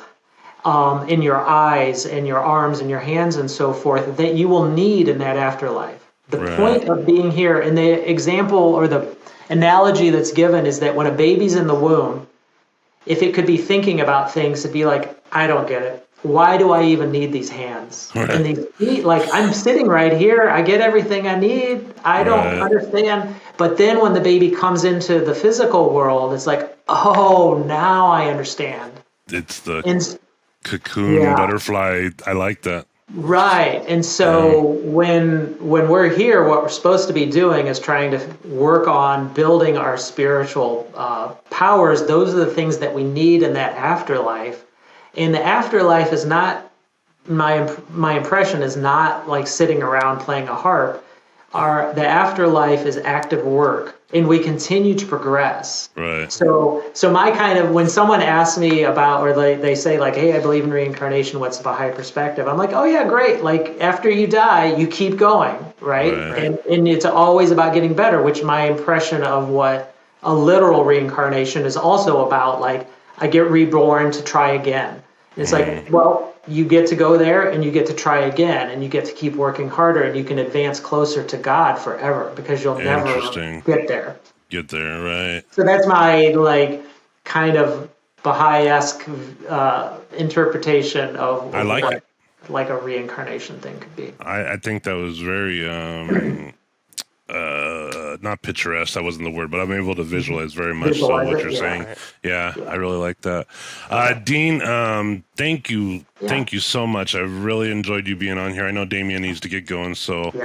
in your eyes and your arms and your hands and so forth that you will need in that afterlife. The point of being here, and the example or the analogy that's given is that when a baby's in the womb, if it could be thinking about things, it'd be like, I don't get it. Why do I even need these hands? And these feet, like, I'm sitting right here. I get everything I need. I don't understand. But then when the baby comes into the physical world, it's like, oh, now I understand. It's the cocoon butterfly. I like that. Right. And so when we're here, what we're supposed to be doing is trying to work on building our spiritual powers. Those are the things that we need in that afterlife. And the afterlife is not, my impression is not like sitting around playing a harp. the afterlife is active work, and we continue to progress. Right. So my kind of, when someone asks me about, or they say like, hey, I believe in reincarnation, what's the Baha'i perspective? I'm like, oh yeah, great. Like after you die, you keep going, right? And it's always about getting better, which my impression of what a literal reincarnation is also about, like I get reborn to try again. And it's like, well, you get to go there and you get to try again and you get to keep working harder and you can advance closer to God forever because you'll never get there. Get there, right. So that's my like kind of Baha'i-esque interpretation of what like a reincarnation thing could be. I think that was very not picturesque, that wasn't the word, but I'm able to visualize very much so what you're saying. Yeah, I really like that. Dean, thank you. Yeah. Thank you so much. I really enjoyed you being on here. I know Damien needs to get going, so we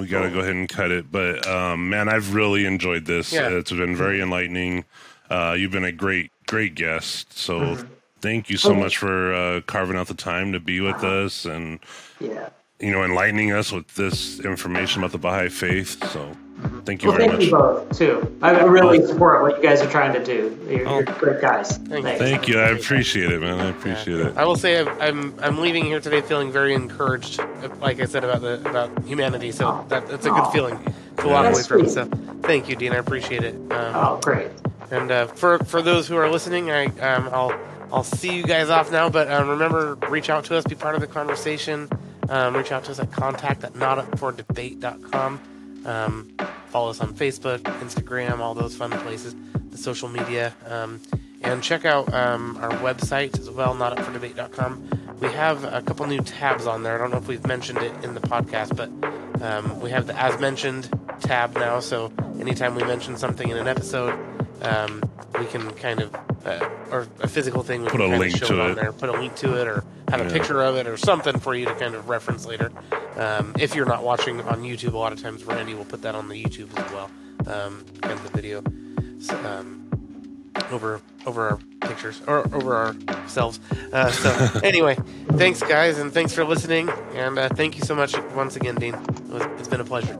got to go ahead and cut it. But man, I've really enjoyed this. Yeah. It's been very enlightening. You've been a great guest. So thank you so much for carving out the time to be with us and enlightening us with this information about the Baha'i faith. So thank you very much. Thank you both, too. I really support what you guys are trying to do. You're great guys. Thank you. I appreciate it, man. I appreciate it. I will say I'm leaving here today feeling very encouraged, like I said, about humanity. So that's a good feeling to walk away from. So thank you, Dean. I appreciate it. Great. And for those who are listening, I'll see you guys off now. But remember, reach out to us, be part of the conversation. Reach out to us at contact@notupfordebate.com. Follow us on Facebook, Instagram, all those fun places, the social media. And check out our website as well, notupfordebate.com. We have a couple new tabs on there. I don't know if we've mentioned it in the podcast, but we have the As Mentioned tab now. So anytime we mention something in an episode, we can kind of, or a physical thing, we put can a link to on it. there, put a link to it, or have a picture of it, or something for you to kind of reference later. If you're not watching on YouTube, a lot of times Randy will put that on the YouTube as well, kind of the video, over our pictures or over ourselves. So anyway, thanks guys, and thanks for listening, and thank you so much once again, Dean. It's been a pleasure.